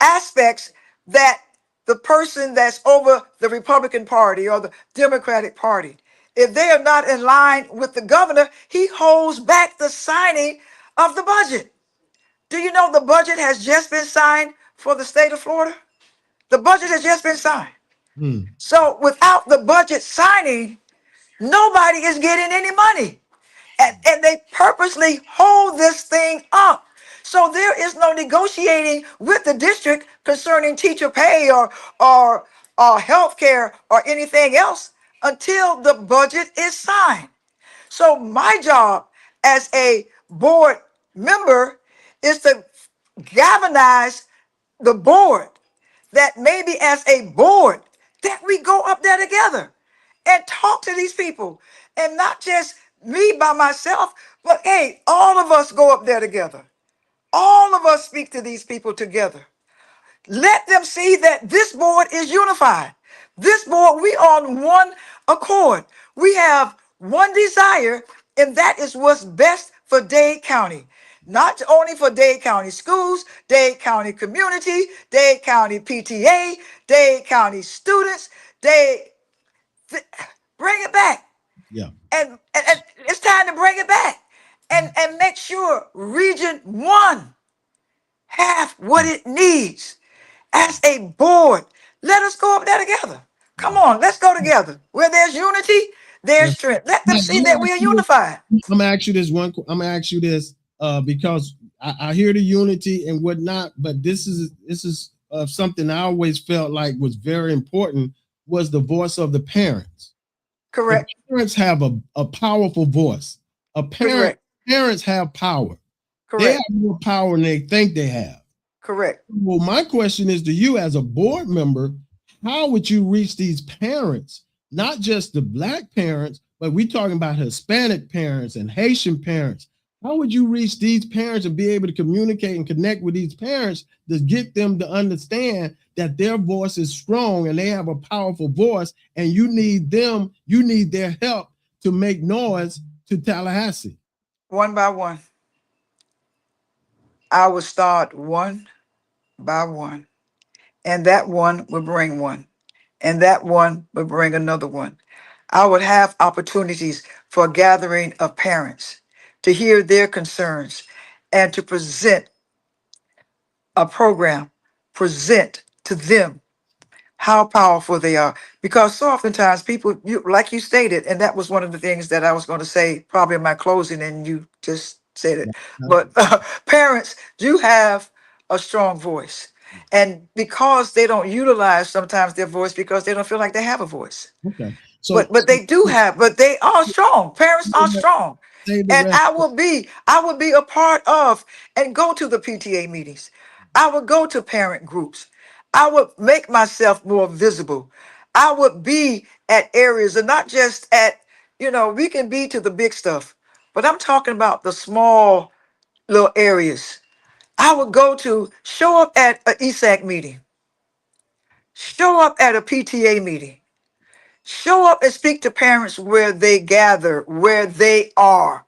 aspects that the person that's over the Republican Party or the Democratic Party, if they are not in line with the governor, he holds back the signing of the budget. Do you know the budget has just been signed for the state of Florida? The budget has just been signed. Hmm. So without the budget signing, nobody is getting any money. And they purposely hold this thing up. So there is no negotiating with the district concerning teacher pay or health care or anything else until the budget is signed. So my job as a board member is to galvanize the board, that maybe as a board that we go up there together and talk to these people, and not just me by myself, but hey, all of us go up there together. All of us speak to these people together. Let them see that this board is unified. This board, we on one accord. We have one desire, and that is what's best for Dade County. Not only for Dade County schools, Dade County community, Dade County PTA, Dade County students. Bring it back. Yeah. And it's time to bring it back. And make sure Region 1 have what it needs as a board. Let us go up there together. Come on, let's go together. Where there's unity, there's strength. Let them see that we are unified. I'm gonna ask you this one. I'm gonna ask you this because I hear the unity and whatnot, but this is something I always felt like was very important, was the voice of the parents. Correct. The parents have a powerful voice. Parents have power. Correct. They have more power than they think they have. Correct. Well, my question is to you as a board member, how would you reach these parents, not just the Black parents, but we're talking about Hispanic parents and Haitian parents? How would you reach these parents and be able to communicate and connect with these parents to get them to understand that their voice is strong and they have a powerful voice, and you need their help to make noise to Tallahassee? One by one. I will start one by one, and that one will bring one, and that one will bring another one. I would have opportunities for a gathering of parents to hear their concerns and to present a program, present to them how powerful they are. Because so oftentimes people, like you stated, and that was one of the things that I was going to say probably in my closing, and you just said it. But parents do have a strong voice. And because they don't utilize sometimes their voice because they don't feel like they have a voice. Okay. So, but they do have, but they are strong. Parents are strong. And I will be a part of and go to the PTA meetings. I would go to parent groups. I would make myself more visible. I would be at areas and not just at, we can be to the big stuff, but I'm talking about the small little areas. I would show up at an ESAC meeting, show up at a PTA meeting, show up and speak to parents where they gather, where they are,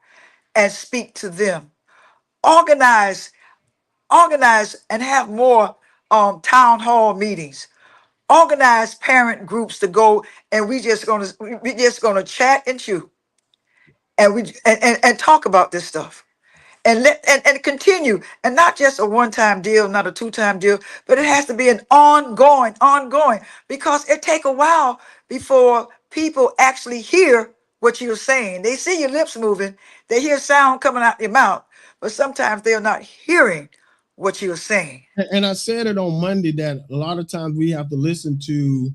and speak to them. Organize and have more town hall meetings. Organize parent groups to go, and we just gonna chat and chew, and talk about this stuff, and continue, and not just a one-time deal, not a two-time deal, but it has to be an ongoing, because it take a while before people actually hear what you're saying. They see your lips moving, they hear sound coming out your mouth, but sometimes they're not hearing what you're saying. And I said it on Monday that a lot of times we have to listen to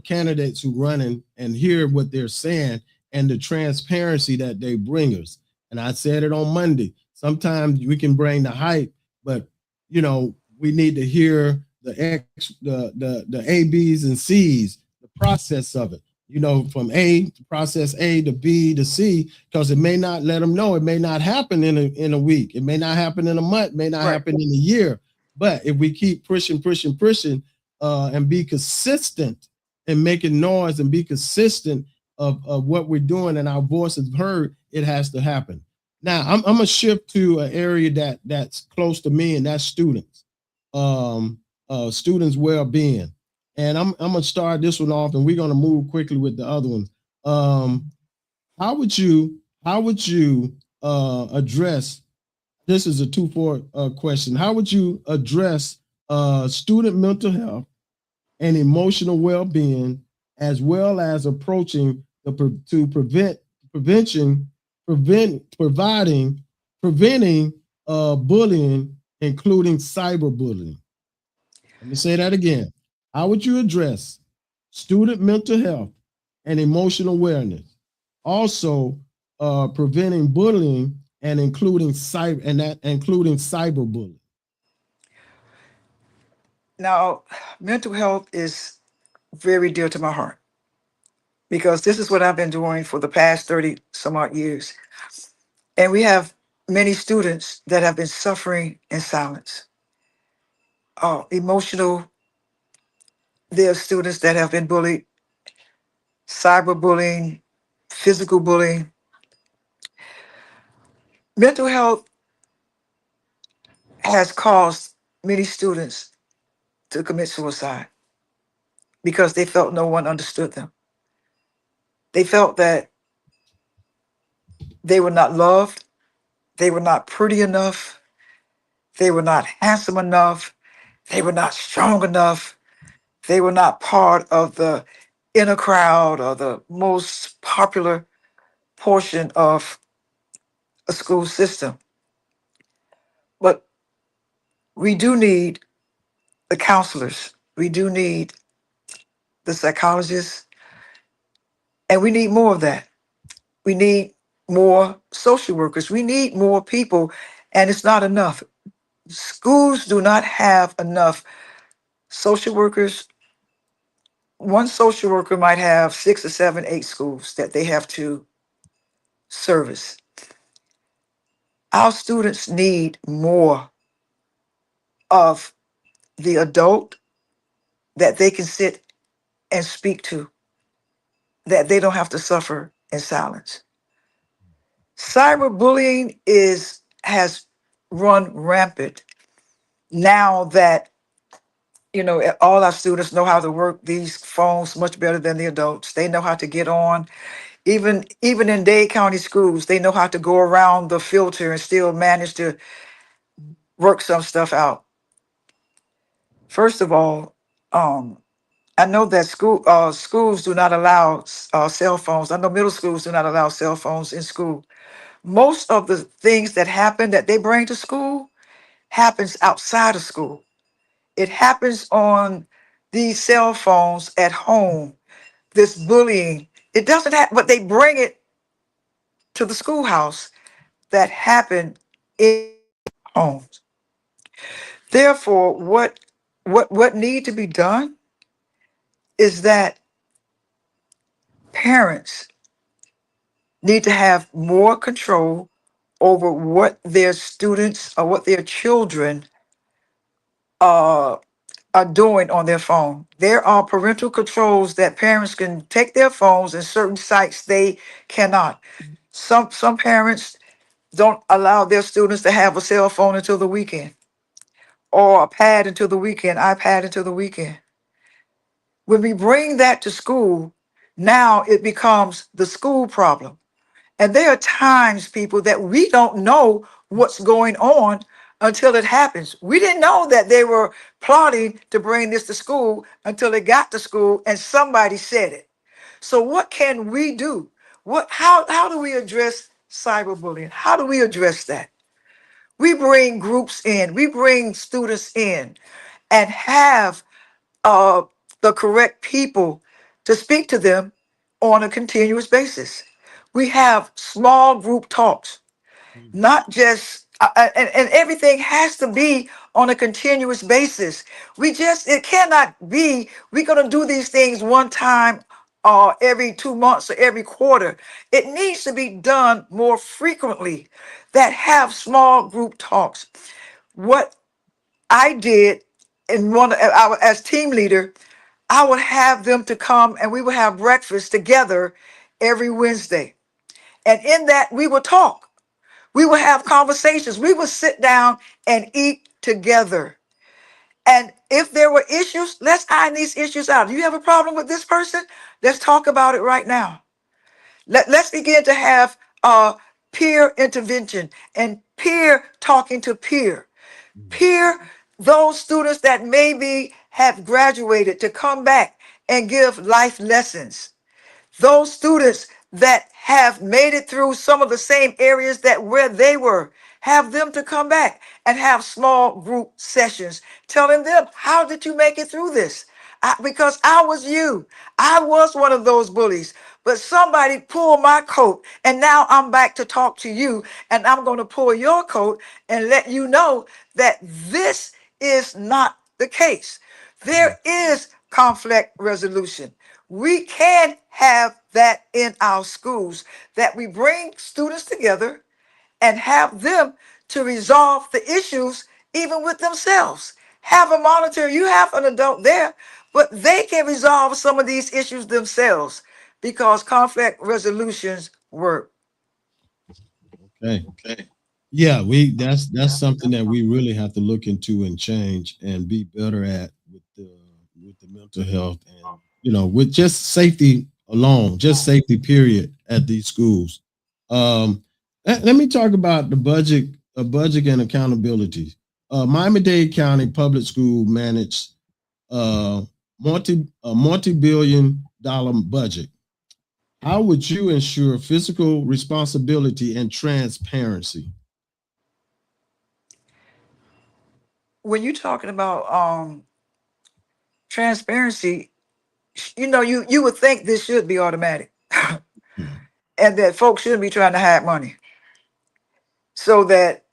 candidates who running and hear what they're saying and the transparency that they bring us. And I said it on Monday. Sometimes we can bring the hype, but we need to hear the A, B's, and C's, the process of it. From A to process A to B to C, because it may not let them know. It may not happen in a week. It may not happen in a month. May not happen in a year. But if we keep pushing, and be consistent and making noise and be consistent of what we're doing and our voices heard, it has to happen. Now I'm gonna shift to an area that's close to me, and that's students, students' well-being. And I'm gonna start this one off, and we're gonna move quickly with the other ones. How would you address, this is a two-part question. How would you address student mental health and emotional well-being, as well as approaching preventing bullying, including cyberbullying? Let me say that again. How would you address student mental health and emotional wellness, also preventing bullying and including cyberbullying? Now, mental health is very dear to my heart because this is what I've been doing for the past 30 some odd years. And we have many students that have been suffering in silence. Emotional, there are students that have been bullied, cyberbullying, physical bullying. Mental health has caused many students to commit suicide because they felt no one understood them. They felt that they were not loved, they were not pretty enough, they were not handsome enough, they were not strong enough, they were not part of the inner crowd or the most popular portion of a school system. But we do need the counselors, we do need the psychologists, and we need more of that. We need more social workers. We need more people, and it's not enough. Schools do not have enough social workers. One social worker might have 6 or 7, 8 schools that they have to service. Our students need more of the adult that they can sit and speak to, that they don't have to suffer in silence. Cyberbullying has run rampant now that all our students know how to work these phones much better than the adults. They know how to get on. Even in Dade County schools, they know how to go around the filter and still manage to work some stuff out. First of all, I know that schools do not allow cell phones. I know middle schools do not allow cell phones in school. Most of the things that happen that they bring to school happens outside of school. It happens on these cell phones at home. This bullying, it doesn't happen, but they bring it to the schoolhouse that happen in homes. Therefore, what need to be done is that parents need to have more control over what their students or what their children uh, are doing on their phone. There are parental controls that parents can take their phones, and certain sites they cannot. Some parents don't allow their students to have a cell phone until the weekend, or a pad until the weekend, iPad until the weekend. When we bring that to school, now it becomes the school problem. And there are times, people, that we don't know what's going on until it happens. We didn't know that they were plotting to bring this to school until it got to school and somebody said it. So what can we do? How do we address cyberbullying? How do we address that? We bring groups in, we bring students in, and have uh, the correct people to speak to them on a continuous basis. We have small group talks, not just and everything has to be on a continuous basis. It cannot be we're going to do these things one time every 2 months or every quarter. It needs to be done more frequently, that have small group talks. What I did in as team leader, I would have them to come and we would have breakfast together every Wednesday, and in that we would talk. We will have conversations. We will sit down and eat together. And if there were issues, let's iron these issues out. Do you have a problem with this person? Let's talk about it right now. Let's begin to have peer intervention and peer talking to peer. Peer those students that maybe have graduated to come back and give life lessons. Those students that have made it through some of the same areas that where they were, have them to come back and have small group sessions telling them, how did you make it through this? Because I was you. I was one of those bullies, but somebody pulled my coat and now I'm back to talk to you, and I'm going to pull your coat and let you know that this is not the case. There is conflict resolution. We can have that in our schools, that we bring students together and have them to resolve the issues even with themselves. Have a monitor, you have an adult there, but they can resolve some of these issues themselves because conflict resolutions work. Okay. Yeah, that's something that we really have to look into and change and be better at with the mental health, and with just safety alone, just safety period at these schools. Let me talk about the budget and accountability. Miami-Dade County Public School managed uh multi-billion dollar budget. How would you ensure fiscal responsibility and transparency? When you're talking about transparency, you would think this should be automatic and that folks shouldn't be trying to hide money. So that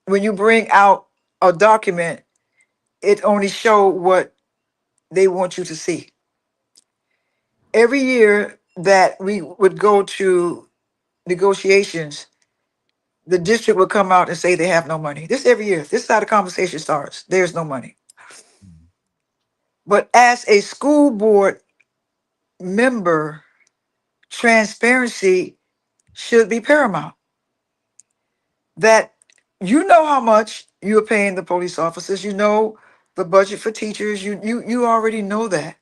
when you bring out a document, it only show what they want you to see. Every year that we would go to negotiations, the district would come out and say they have no money. This every year. This is how the conversation starts. There's no money. But as a school board member, transparency should be paramount. That you know how much you are paying the police officers, you know the budget for teachers, you already know that.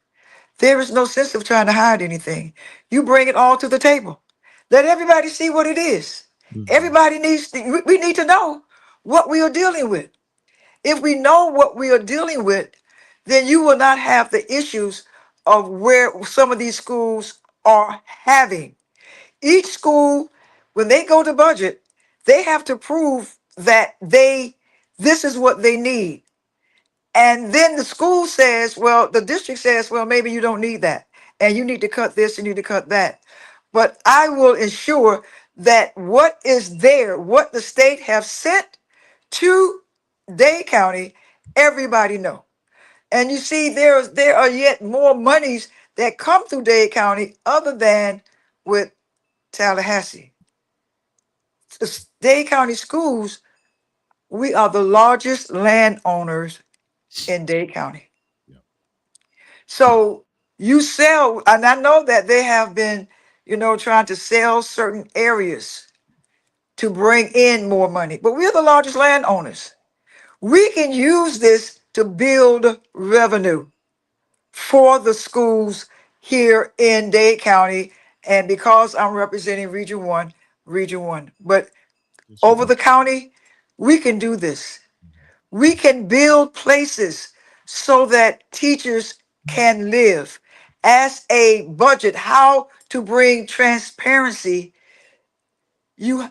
There is no sense of trying to hide anything. You bring it all to the table. Let everybody see what it is. Mhm. Everybody we need to know what we are dealing with. If we know what we are dealing with, then you will not have the issues of where some of these schools are having. Each school, when they go to budget, they have to prove that this is what they need. And then the school says, well, the district says, well, maybe you don't need that. And you need to cut this, you need to cut that. But I will ensure that what is there, what the state have sent to Dade County, everybody know. And you see, there are yet more monies that come through Dade County other than with Tallahassee. The Dade County schools, we are the largest landowners in Dade County. Yeah. So you sell, and I know that they have been, trying to sell certain areas to bring in more money, but we're the largest landowners. We can use this to build revenue for the schools here in Dade County. And because I'm representing Region 1, but Yes, you over are. the county, we can do this. We can build places so that teachers can live. As a budget, how to bring transparency. You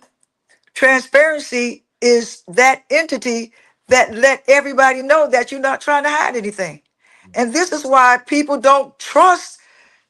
Transparency is that entity that let everybody know that you're not trying to hide anything. And this is why people don't trust.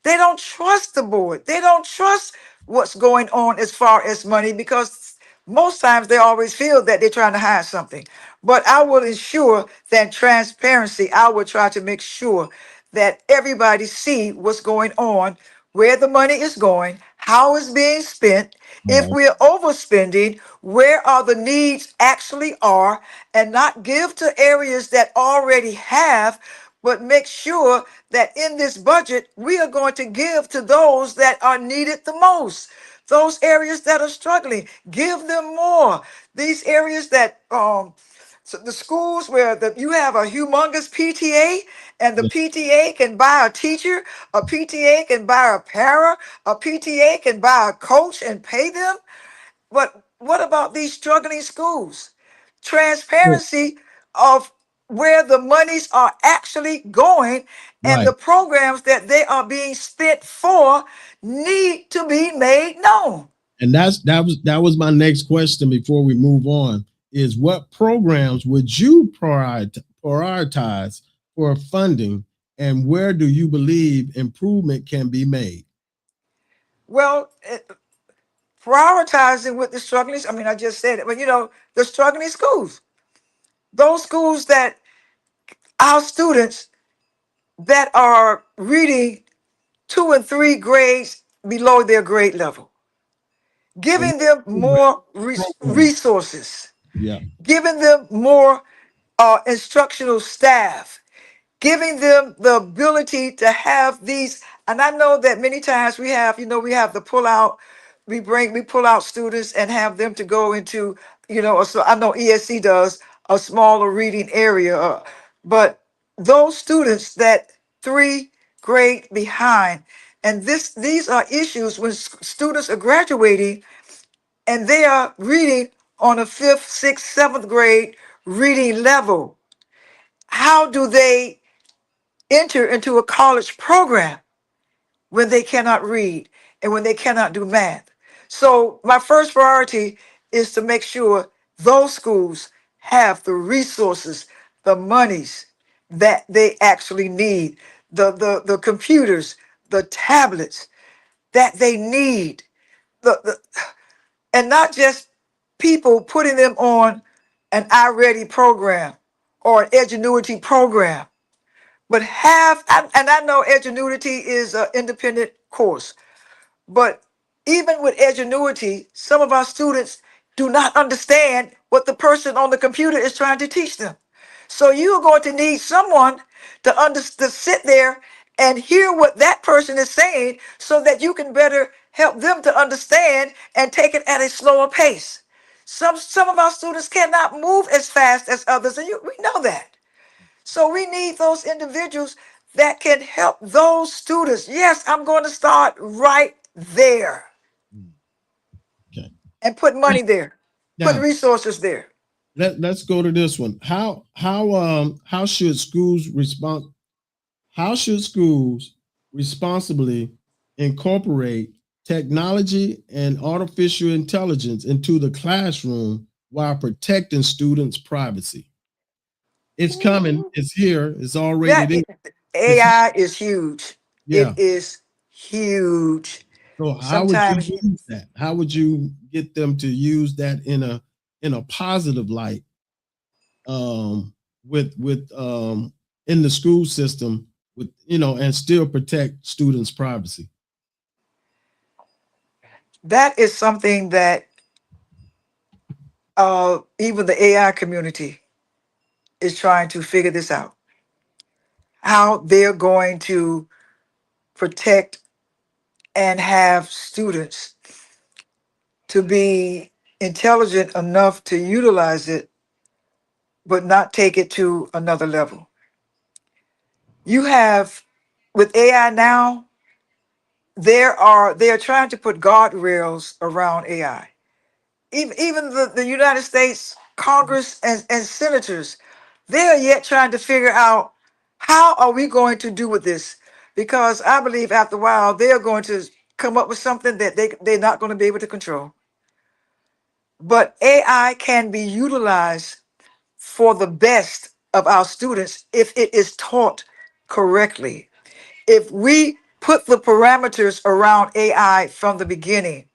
They don't trust the board. They don't trust what's going on as far as money, because most times they always feel that they're trying to hide something. But I will ensure that transparency, I will try to make sure that everybody see what's going on, where the money is going, how it's being spent. If Right. we're overspending, where are the needs actually are, and not give to areas that already have, but make sure that in this budget, we are going to give to those that are needed the most. Those areas that are struggling, give them more. These areas that so the schools where you have a humongous PTA, and the Yeah. PTA can buy a teacher, a PTA can buy a para, a PTA can buy a coach and pay them. But what about these struggling schools? Transparency of where the monies are actually going, and Right. the programs that they are being spent for need to be made known. And that was my next question before we move on, is what programs would you prioritize for funding, and where do you believe improvement can be made? Well, prioritizing with the struggling, I mean, I just said it, but the struggling schools, those schools that our students that are reading 2 and 3 grades below their grade level, And giving them more program. resources, Yeah. giving them more instructional staff, giving them the ability to have these. And I know that many times we have the pull out, we pull out students and have them to go into, so I know ESC does a smaller reading area, but those students that 3 grade behind, and these are issues when students are graduating and they are reading on a fifth, sixth, seventh grade reading level. How do they enter into a college program when they cannot read and when they cannot do math? So, my first priority is to make sure those schools have the resources, the monies that they actually need, the computers, the tablets that they need, the and not just people putting them on an iReady program or an Edgenuity program, but and I know Edgenuity is an independent course, but even with Edgenuity, some of our students do not understand what the person on the computer is trying to teach them. So you're going to need someone to sit there and hear what that person is saying, so that you can better help them to understand and take it at a slower pace. Some of our students cannot move as fast as others, and we know that. So we need those individuals that can help those students. Yes, I'm going to start right there Okay. and put money there, put Now resources there. let's go to this one. How should schools respond? How should schools responsibly incorporate technology and artificial intelligence into the classroom while protecting students' privacy? It's coming. It's here. It's already That there. It's AI is huge. yeah. It is huge. So how would you Sometimes use that? How would you get them to use that in a positive light, with in the school system, with and still protect students' privacy? that is something that even the AI community is trying to figure this out. How they're going to protect and have students to be intelligent enough to utilize it, but not take it to another level. You have with AI now, they are trying to put guardrails around AI. Even the United States Congress and senators, they are yet trying to figure out how are we going to do with this, because I believe after a while they are going to come up with something that they're not going to be able to control. But AI can be utilized for the best of our students if it is taught correctly, if we put the parameters around AI from the beginning,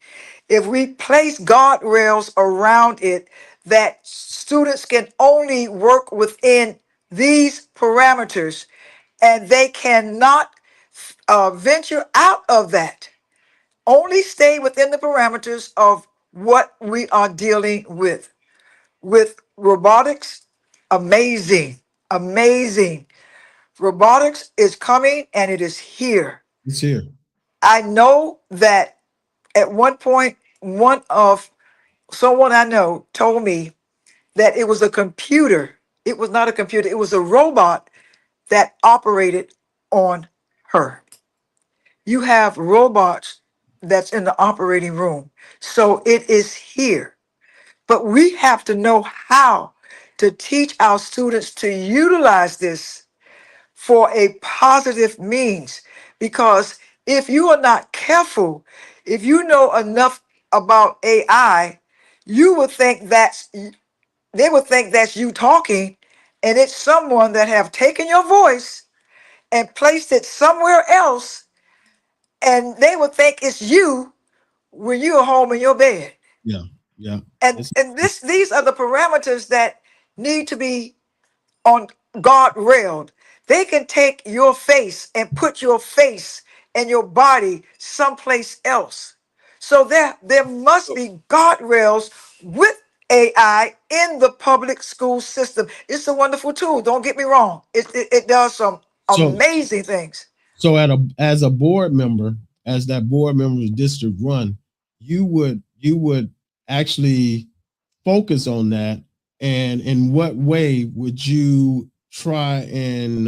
if we place guardrails around it that students can only work within these parameters and they cannot venture out of that, only stay within the parameters of what we are dealing with. With robotics, amazing, amazing. Robotics is coming and it is here. It's here. I know that at one point, someone I know told me that it was a computer. It was not a computer, it was a robot that operated on her. You have robots that's in the operating room. So it is here. But we have to know how to teach our students to utilize this for a positive means. Because if you are not careful, if you know enough about AI, you would think they would think that's you talking, and it's someone that have taken your voice and placed it somewhere else, and they would think it's you when you're home in your bed. Yeah, yeah. These are the parameters that need to be on guardrailed. They can take your face and put your face and your body someplace else. So there must be guardrails with AI in the public school system. It's a wonderful tool. Don't get me wrong. It does some So amazing things. so as a board member, as that board member's district run, you would actually focus on that. And in what way would you try and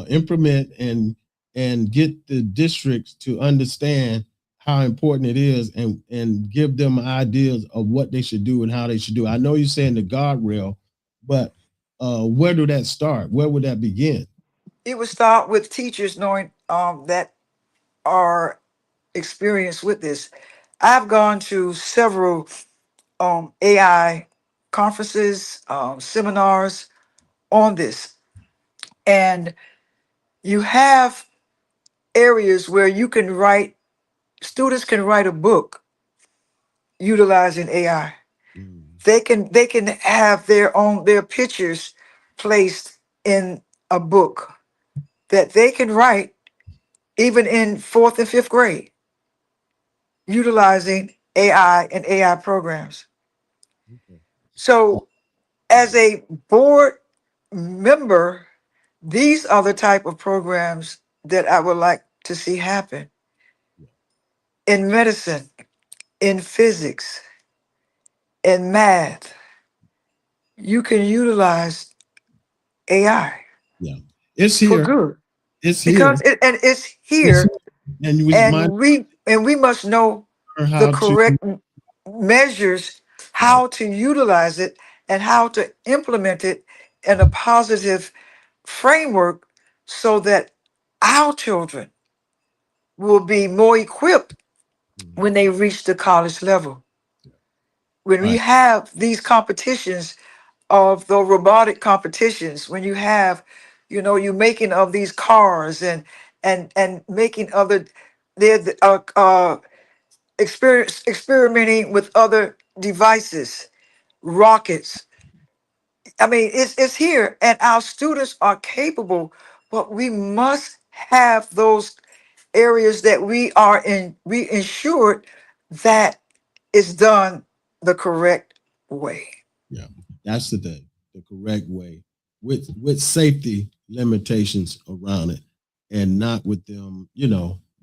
implement and get the districts to understand how important it is and give them ideas of what they should do and how they should do it? I know you're saying the guardrail, but where do that start? Where would that begin? It would start with teachers knowing that are experienced with this. I've gone to several AI conferences, seminars on this, and you have areas where you can write. Students can write a book utilizing AI. They can have their pictures placed in a book that they can write even in 4th and 5th grade utilizing AI and AI programs. So as a board member, these are the type of programs that I would like to see happen in medicine, in physics, in math. You can utilize AI Yeah, it's for here. good It's because here. it's It's here, here. And we might and we must know learn the how to. correct measures, Right. how to utilize it, and how to implement it in a positive framework so that our children will be more equipped when they reach the college level. When we Right. have these competitions of the robotic competitions, when you have, you making of these cars and making other, they're experimenting with other devices, rockets. I mean, it's here, and our students are capable, but we must have those areas that we ensure that it's done the correct way. Yeah, that's the thing, the correct way with safety limitations around it, and not with them,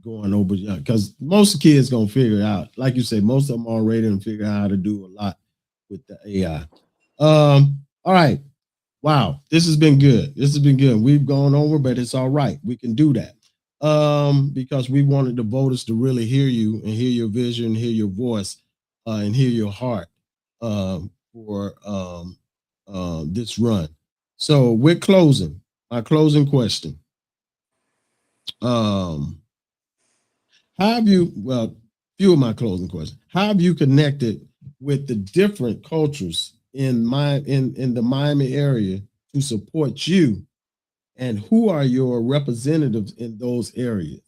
going over, because most kids gonna figure it out. Like you say, most of them already done figure out how to do a lot with the AI. All right. Wow, this has been good. This has been good. We've gone over, but it's all right. We can do that. Because we wanted the voters to really hear you and hear your vision, hear your voice, and hear your heart for this run. So we're closing. My closing question. How have you, well, few of my closing questions. How have you connected with the different cultures in the Miami area to support you and who are your representatives in those areas?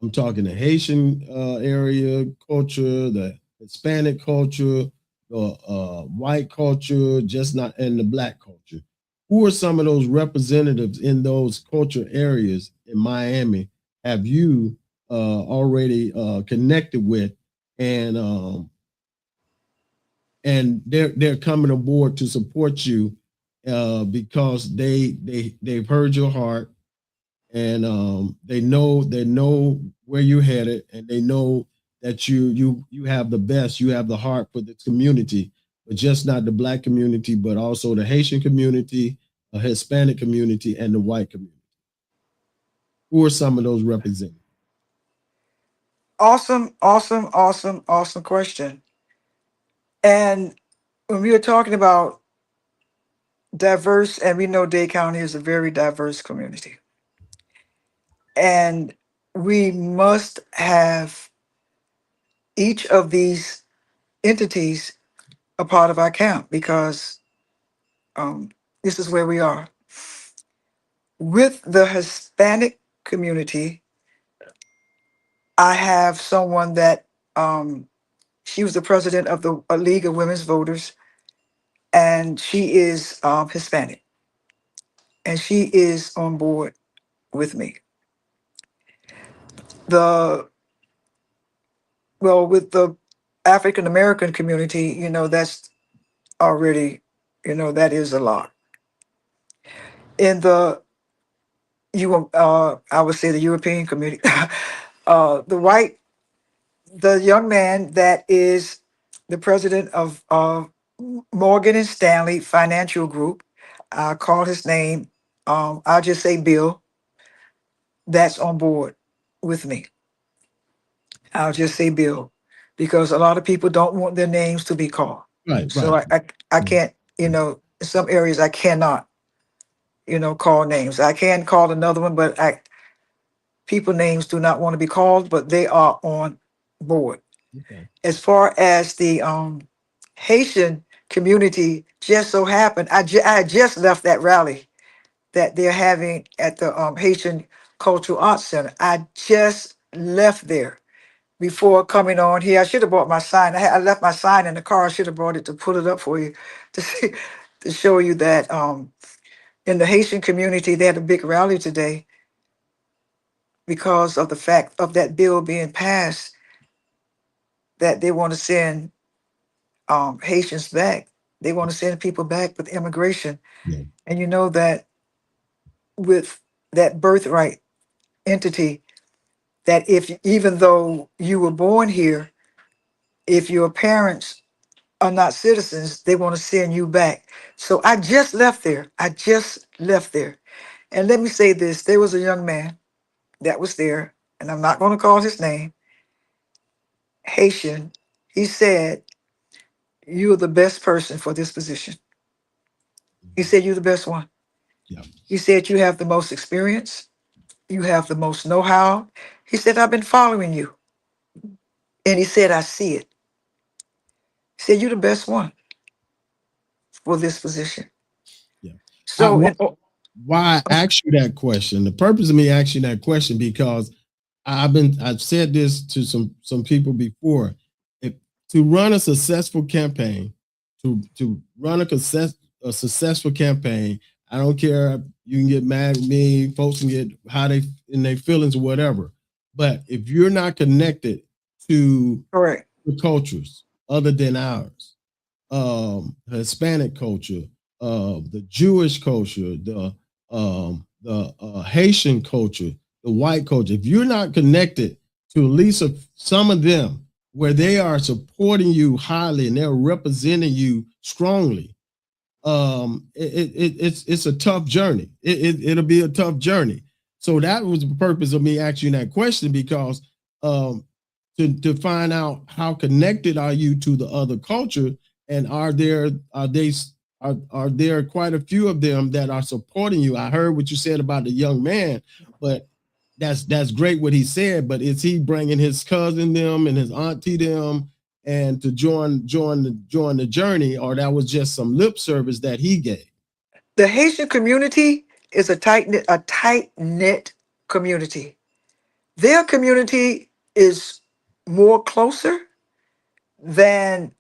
I'm talking the Haitian area culture, the Hispanic culture, the white culture, just not and the black culture. Who are some of those representatives in those culture areas in Miami? Have you already connected with, and they're coming aboard to support you because they've heard your heart, and they know where you're headed, and they know that you have the best, you have the heart for the community, but just not the black community, but also the Haitian community, the Hispanic community, and the white community. Who are some of those representatives? Awesome, awesome, awesome, awesome question. And when we were talking about diverse, and we know Dade County is a very diverse community, and we must have each of these entities a part of our camp because this is where we are. With the Hispanic community, I have someone that she was the president of the League of Women's Voters, and she is Hispanic, and she is on board with me. The with the African American community, that's already, that is a lot. In the I would say the European community, the young man that is the president of Morgan and Stanley Financial Group, I call his name. I'll just say Bill. That's on board with me. I'll just say Bill, because a lot of people don't want their names to be called. Right, So right. I can't, in some areas I cannot, call names. I can call another one, but people names do not want to be called, but they are on board. Okay. As far as the Haitian community, just so happened, I had just left that rally that they're having at the Haitian Cultural Arts Center. I just left there before coming on here. I should have brought my sign. I left my sign in the car. I should have brought it to put it up for you to see, to show you that in the Haitian community, they had a big rally today because of the fact of that bill being passed that they want to send Haitians back. They want to send people back with immigration. Yeah. And you know that with that birthright entity, that if even though you were born here, if your parents are not citizens, they want to send you back. So I just left there. I just left there. And let me say this, there was a young man that was there, and I'm not going to call his name, Haitian. He said, "You're the best person for this position." He said, "You're the best one." Yeah. He said, "You have the most experience. You have the most know-how." He said, "I've been following you." And he said, "I see it." He said, "You're the best one for this position." Yeah. So, Why I asked you that question? The purpose of me asking that question, because I've said this to some people before. If to run a successful campaign, to run a successful campaign, I don't care. You can get mad at me, folks can get how they in their feelings or whatever. But if you're not connected to correct, the cultures other than ours, Hispanic culture, the Jewish culture, the Haitian culture, the white culture. If you're not connected to at least some of them, where they are supporting you highly and they're representing you strongly, it's a tough journey. It'll be a tough journey. So that was the purpose of me asking that question, because to find out how connected are you to the other culture, and are there quite a few of them that are supporting you? I heard what you said about the young man, but that's great what he said. But is he bringing his cousin them and his auntie them and to join the journey, or that was just some lip service that he gave? The Haitian community is a tight knit community. Their community is more closer than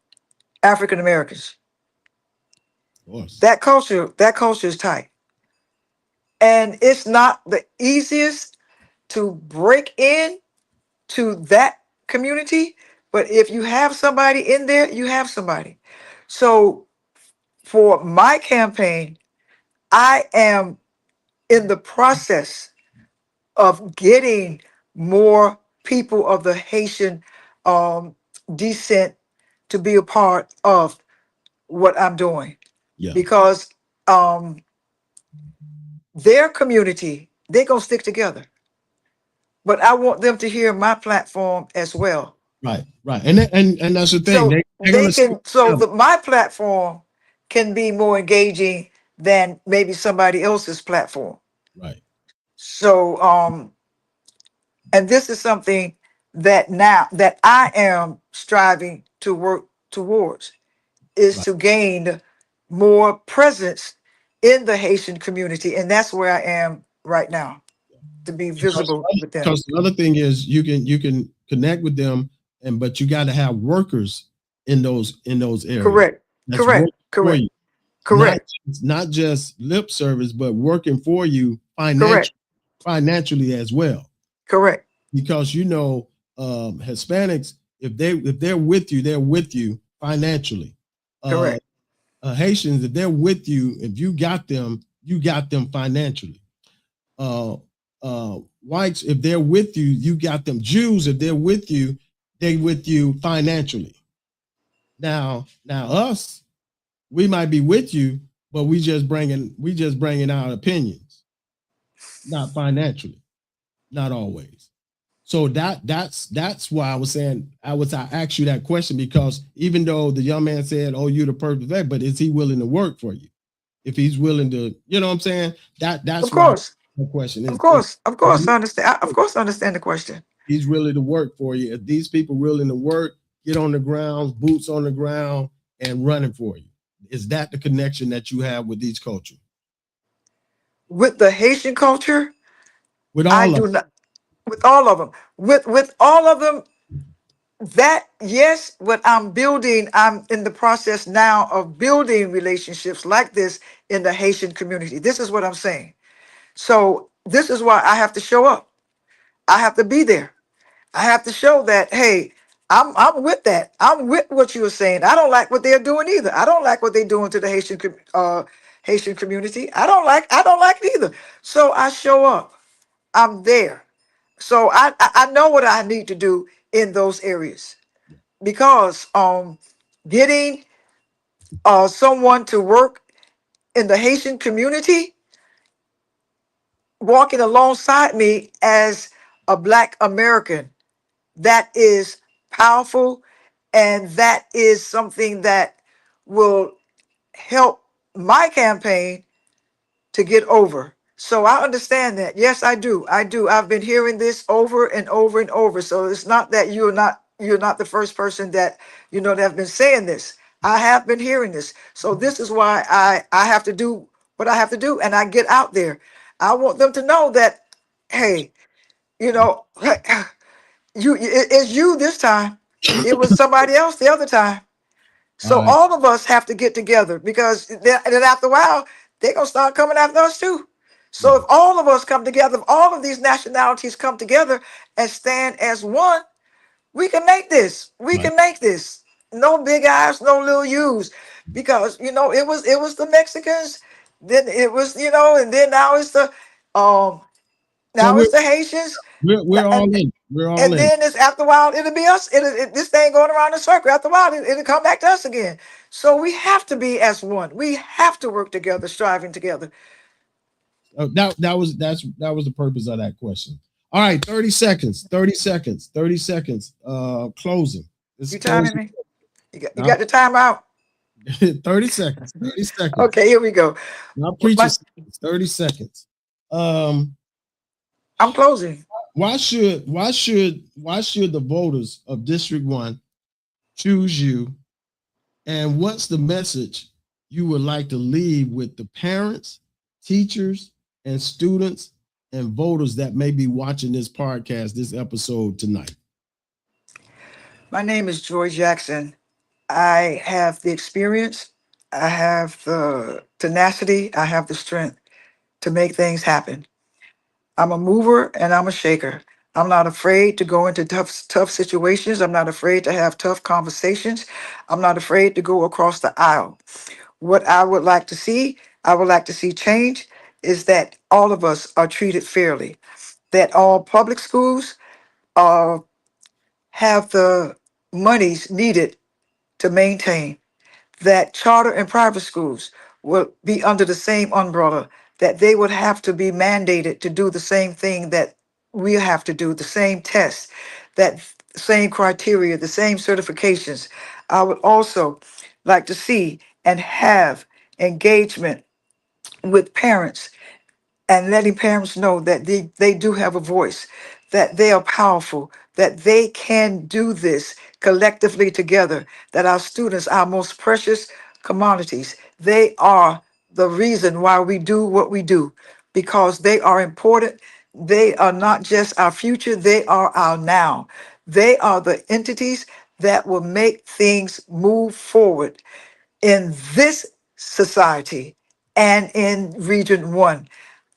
African Americans. Of course. That culture is tight. And it's not the easiest to break in to that community, but if you have somebody in there, you have somebody. So for my campaign, I am in the process of getting more people of the Haitian descent to be a part of what I'm doing, Yeah. because their community, they're gonna stick together. But I want them to hear my platform as well. Right. Right. And that's the thing. So They're gonna stick together. my platform can be more engaging than maybe somebody else's platform. Right. So and this is something that now that I am striving to work towards, is Right. to gain more presence in the Haitian community. And that's where I am right now, to be visible with them. Because the other thing is you can connect with them, but you got to have workers in those areas. Correct. That's Correct. working for Correct. you. Correct. Not just lip service, but working for you Correct. financially as well. Correct. Because Hispanics, if they're with you, they're with you financially. Correct. Haitians, if they're with you, if you got them financially. Whites, if they're with you, you got them. Jews, if they're with you, they with you financially. Now us, we might be with you, but we just bringing our opinions, not financially, not always. So that's why I was saying I asked you that question, because even though the young man said, "Oh, you're the perfect vet," but is he willing to work for you? If he's willing to, you know what I'm saying? That's of course. The question is. Of course, I understand. Of course, I understand the question. He's willing to work for you. If these people willing to work, get on the ground, boots on the ground, and running for you. Is that the connection that you have with these cultures? With the Haitian culture, With all I of do them. not. With all of them, with all of them, that yes. What I'm building, I'm in the process now of building relationships like this in the Haitian community. This is what I'm saying. So this is why I have to show up. I have to be there. I have to show that, hey, I'm with that. I'm with what you were saying. I don't like what they're doing either. I don't like what they're doing to the Haitian community. I don't like it either. So I show up. I'm there. So I know what I need to do in those areas, because getting someone to work in the Haitian community, walking alongside me as a Black American, that is powerful, and that is something that will help my campaign to get over. So I understand that. Yes, I do. I've been hearing this over and over and over. So it's not that you're not the first person that that have been saying this. I have been hearing this. So this is why I have to do what I have to do, and I get out there. I want them to know that, hey, it's you this time. It was somebody else the other time. So Right. all of us have to get together, because then after a while, they're going to start coming after us too. So if all of us come together, if all of these nationalities come together and stand as one, we can make this. We can make this. No big eyes, no little U's, because it was the Mexicans, then it was and then now it's the Haitians. We're all in. We're all And in. then it's after a while, it'll be us. This thing going around in a circle. After a while, it'll come back to us again. So we have to be as one. We have to work together, striving together. That was the purpose of that question. All right, 30 seconds. 30 seconds. 30 seconds. Closing. You timing me? You got the time out? 30 seconds. 30 seconds. Okay, here we go. Now preaching 30 seconds. I'm closing. Why should the voters of District 1 choose you? And what's the message you would like to leave with the parents, teachers, and students and voters that may be watching this podcast, this episode tonight? My name is Joy Jackson. I have the experience, I have the tenacity, I have the strength to make things happen. I'm a mover and I'm a shaker. I'm not afraid to go into tough situations. I'm not afraid to have tough conversations. I'm not afraid to go across the aisle. What I would like to see, I would like to see change is that all of us are treated fairly, that all public schools have the monies needed to maintain, that charter and private schools will be under the same umbrella, that they would have to be mandated to do the same thing that we have to do, the same tests, that same criteria, the same certifications. I would also like to see and have engagement with parents and letting parents know that they do have a voice, that they are powerful, that they can do this collectively together, that our students, our most precious commodities, they are the reason why we do what we do, because they are important. They are not just our future, they are our now. They are the entities that will make things move forward in this society and in Region 1.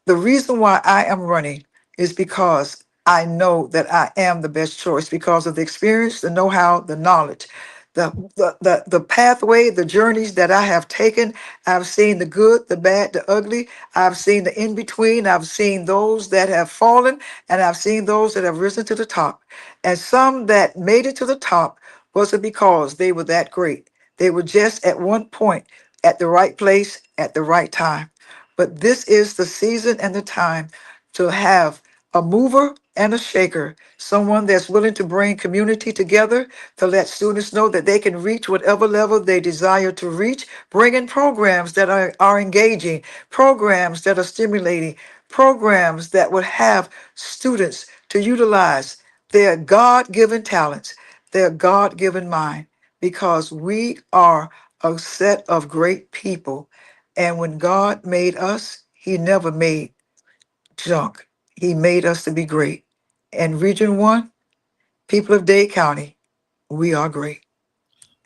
The reason why I am running is because I know that I am the best choice because of the experience, the know-how, the knowledge, the pathway, the journeys that I have taken. I've seen the good, the bad, the ugly. I've seen the in-between. I've seen those that have fallen, and I've seen those that have risen to the top. And some that made it to the top wasn't because they were that great. They were just at one point at the right place at the right time. But this is the season and the time to have a mover and a shaker, someone that's willing to bring community together, to let students know that they can reach whatever level they desire to reach, bring in programs that are engaging, programs that are stimulating, programs that would have students to utilize their God-given talents, their God-given mind, because we are a set of great people. And when God made us, he never made junk. He made us to be great. And Region 1, people of Dade County, we are great.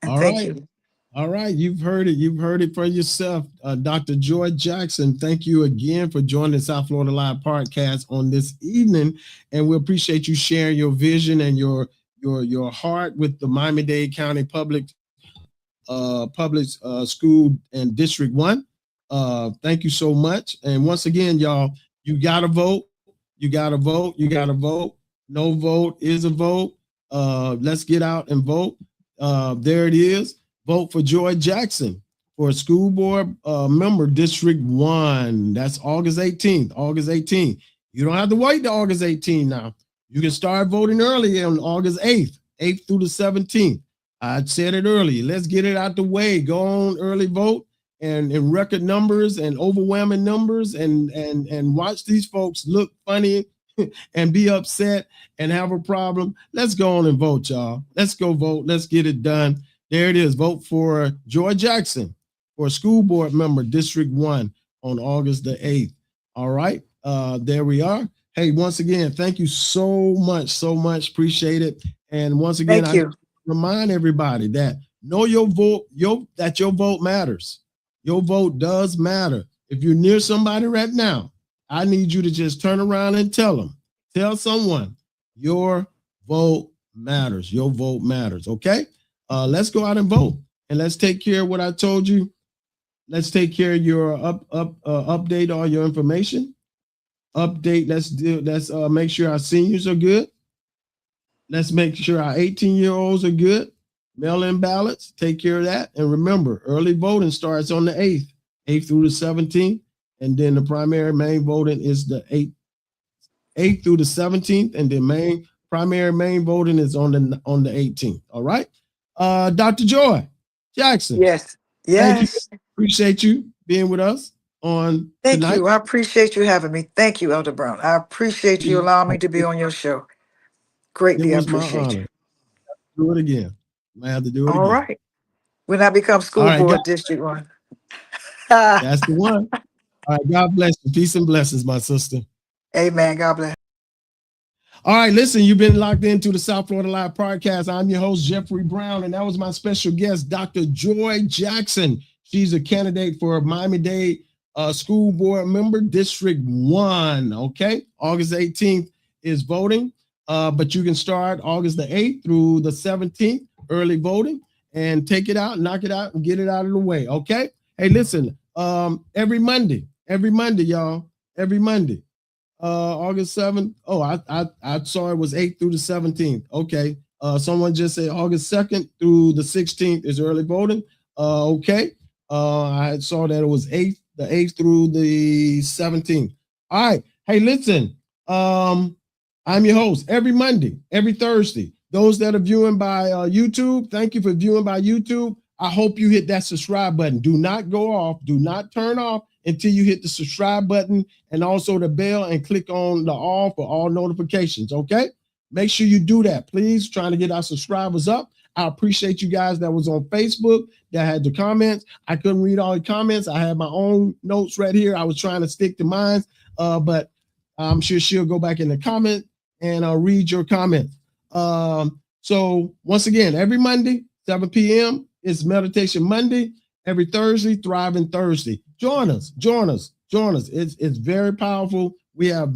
And All thank right. you. All right, you've heard it. You've heard it for yourself. Dr. Joy Jackson, thank you again for joining the South Florida Live podcast on this evening. And we appreciate you sharing your vision and your heart with the Miami-Dade County Public School and District 1. Thank you so much. And once again, y'all, you gotta vote. You gotta vote. You gotta vote. No vote is a vote. Let's get out and vote. There it is. Vote for Joy Jackson for school board member District 1. That's August 18th. August 18th. You don't have to wait to August 18th now. You can start voting early on August 8th, 8th through the 17th. I said it earlier. Let's get it out the way. Go on early vote and in record numbers and overwhelming numbers and watch these folks look funny and be upset and have a problem. Let's go on and vote, y'all. Let's go vote. Let's get it done. There it is. Vote for Joy Jackson for school board member District 1 on August the 8th. All right. There we are. Hey, once again, thank you so much. Appreciate it. And once again, Thank you. Remind everybody that know your vote, that your vote matters. Your vote does matter. If you're near somebody right now, I need you to just turn around and tell someone your vote matters. Your vote matters. Okay. Let's go out and vote and let's take care of what I told you. Let's take care of your update all your information. Update. Let's make sure our seniors are good. Let's make sure our 18-year-olds are good. Mail-in ballots, take care of that. And remember, early voting starts on the 8th through the 17th. And then the primary main voting is the 8th through the 17th. And then primary main voting is on the 18th. All right. Dr. Joy Jackson. Yes. Thank you. Appreciate you being with us on Thank tonight. you. I appreciate you having me. Thank you, Elder Brown. I appreciate you allowing me to be on your show. Greatly appreciate you. Do it again. I have to do it again. All right. When I become school board District 1. That's the one. All right. God bless you. Peace and blessings, my sister. Amen. God bless. All right, listen, you've been locked into the South Florida Live podcast. I'm your host, Jeffrey Brown, and that was my special guest, Dr. Joy Jackson. She's a candidate for Miami-Dade School Board Member, District 1, okay? August 18th is voting, but you can start August the 8th through the 17th, early voting, and take it out, knock it out, and get it out of the way, okay? Hey, listen, every Monday, y'all, every Monday. August 7th. Oh, I saw it was 8th through the 17th. Okay. Someone just said August 2nd through the 16th is early voting. Okay. I saw that it was the 8th through the 17th. All right. Hey, listen. I'm your host every Monday, every Thursday. Those that are viewing by YouTube, thank you for viewing by YouTube. I hope you hit that subscribe button. Do not go off. Do not turn off until you hit the subscribe button and also the bell and click on the all for all notifications, okay? Make sure you do that, please. Trying to get our subscribers up. I appreciate you guys that was on Facebook that had the comments. I couldn't read all the comments. I had my own notes right here. I was trying to stick to mine, but I'm sure she'll go back in the comment and I'll read your comments. So once again, every Monday, 7 p.m. is Meditation Monday. Every Thursday, Thriving Thursday. Join us. It's very powerful. We have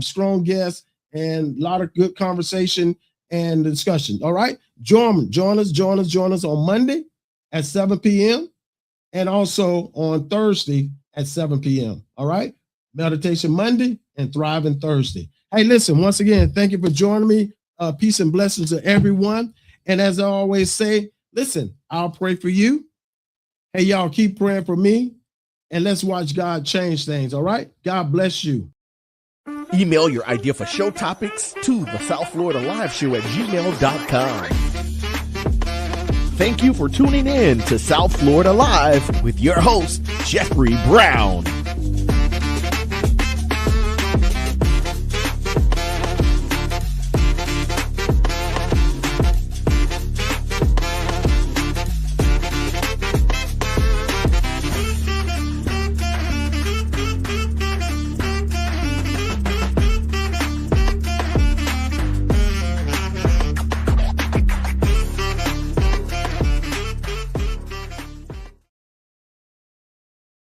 strong guests and a lot of good conversation and discussion. All right. Join us on Monday at 7 p.m. and also on Thursday at 7 p.m. All right. Meditation Monday and Thriving Thursday. Hey, listen, once again, thank you for joining me. Peace and blessings to everyone. And as I always say, listen, I'll pray for you. Hey, y'all, keep praying for me, and let's watch God change things, all right? God bless you. Email your idea for show topics to the South Florida Live Show at gmail.com. Thank you for tuning in to South Florida Live with your host, Jeffrey Brown.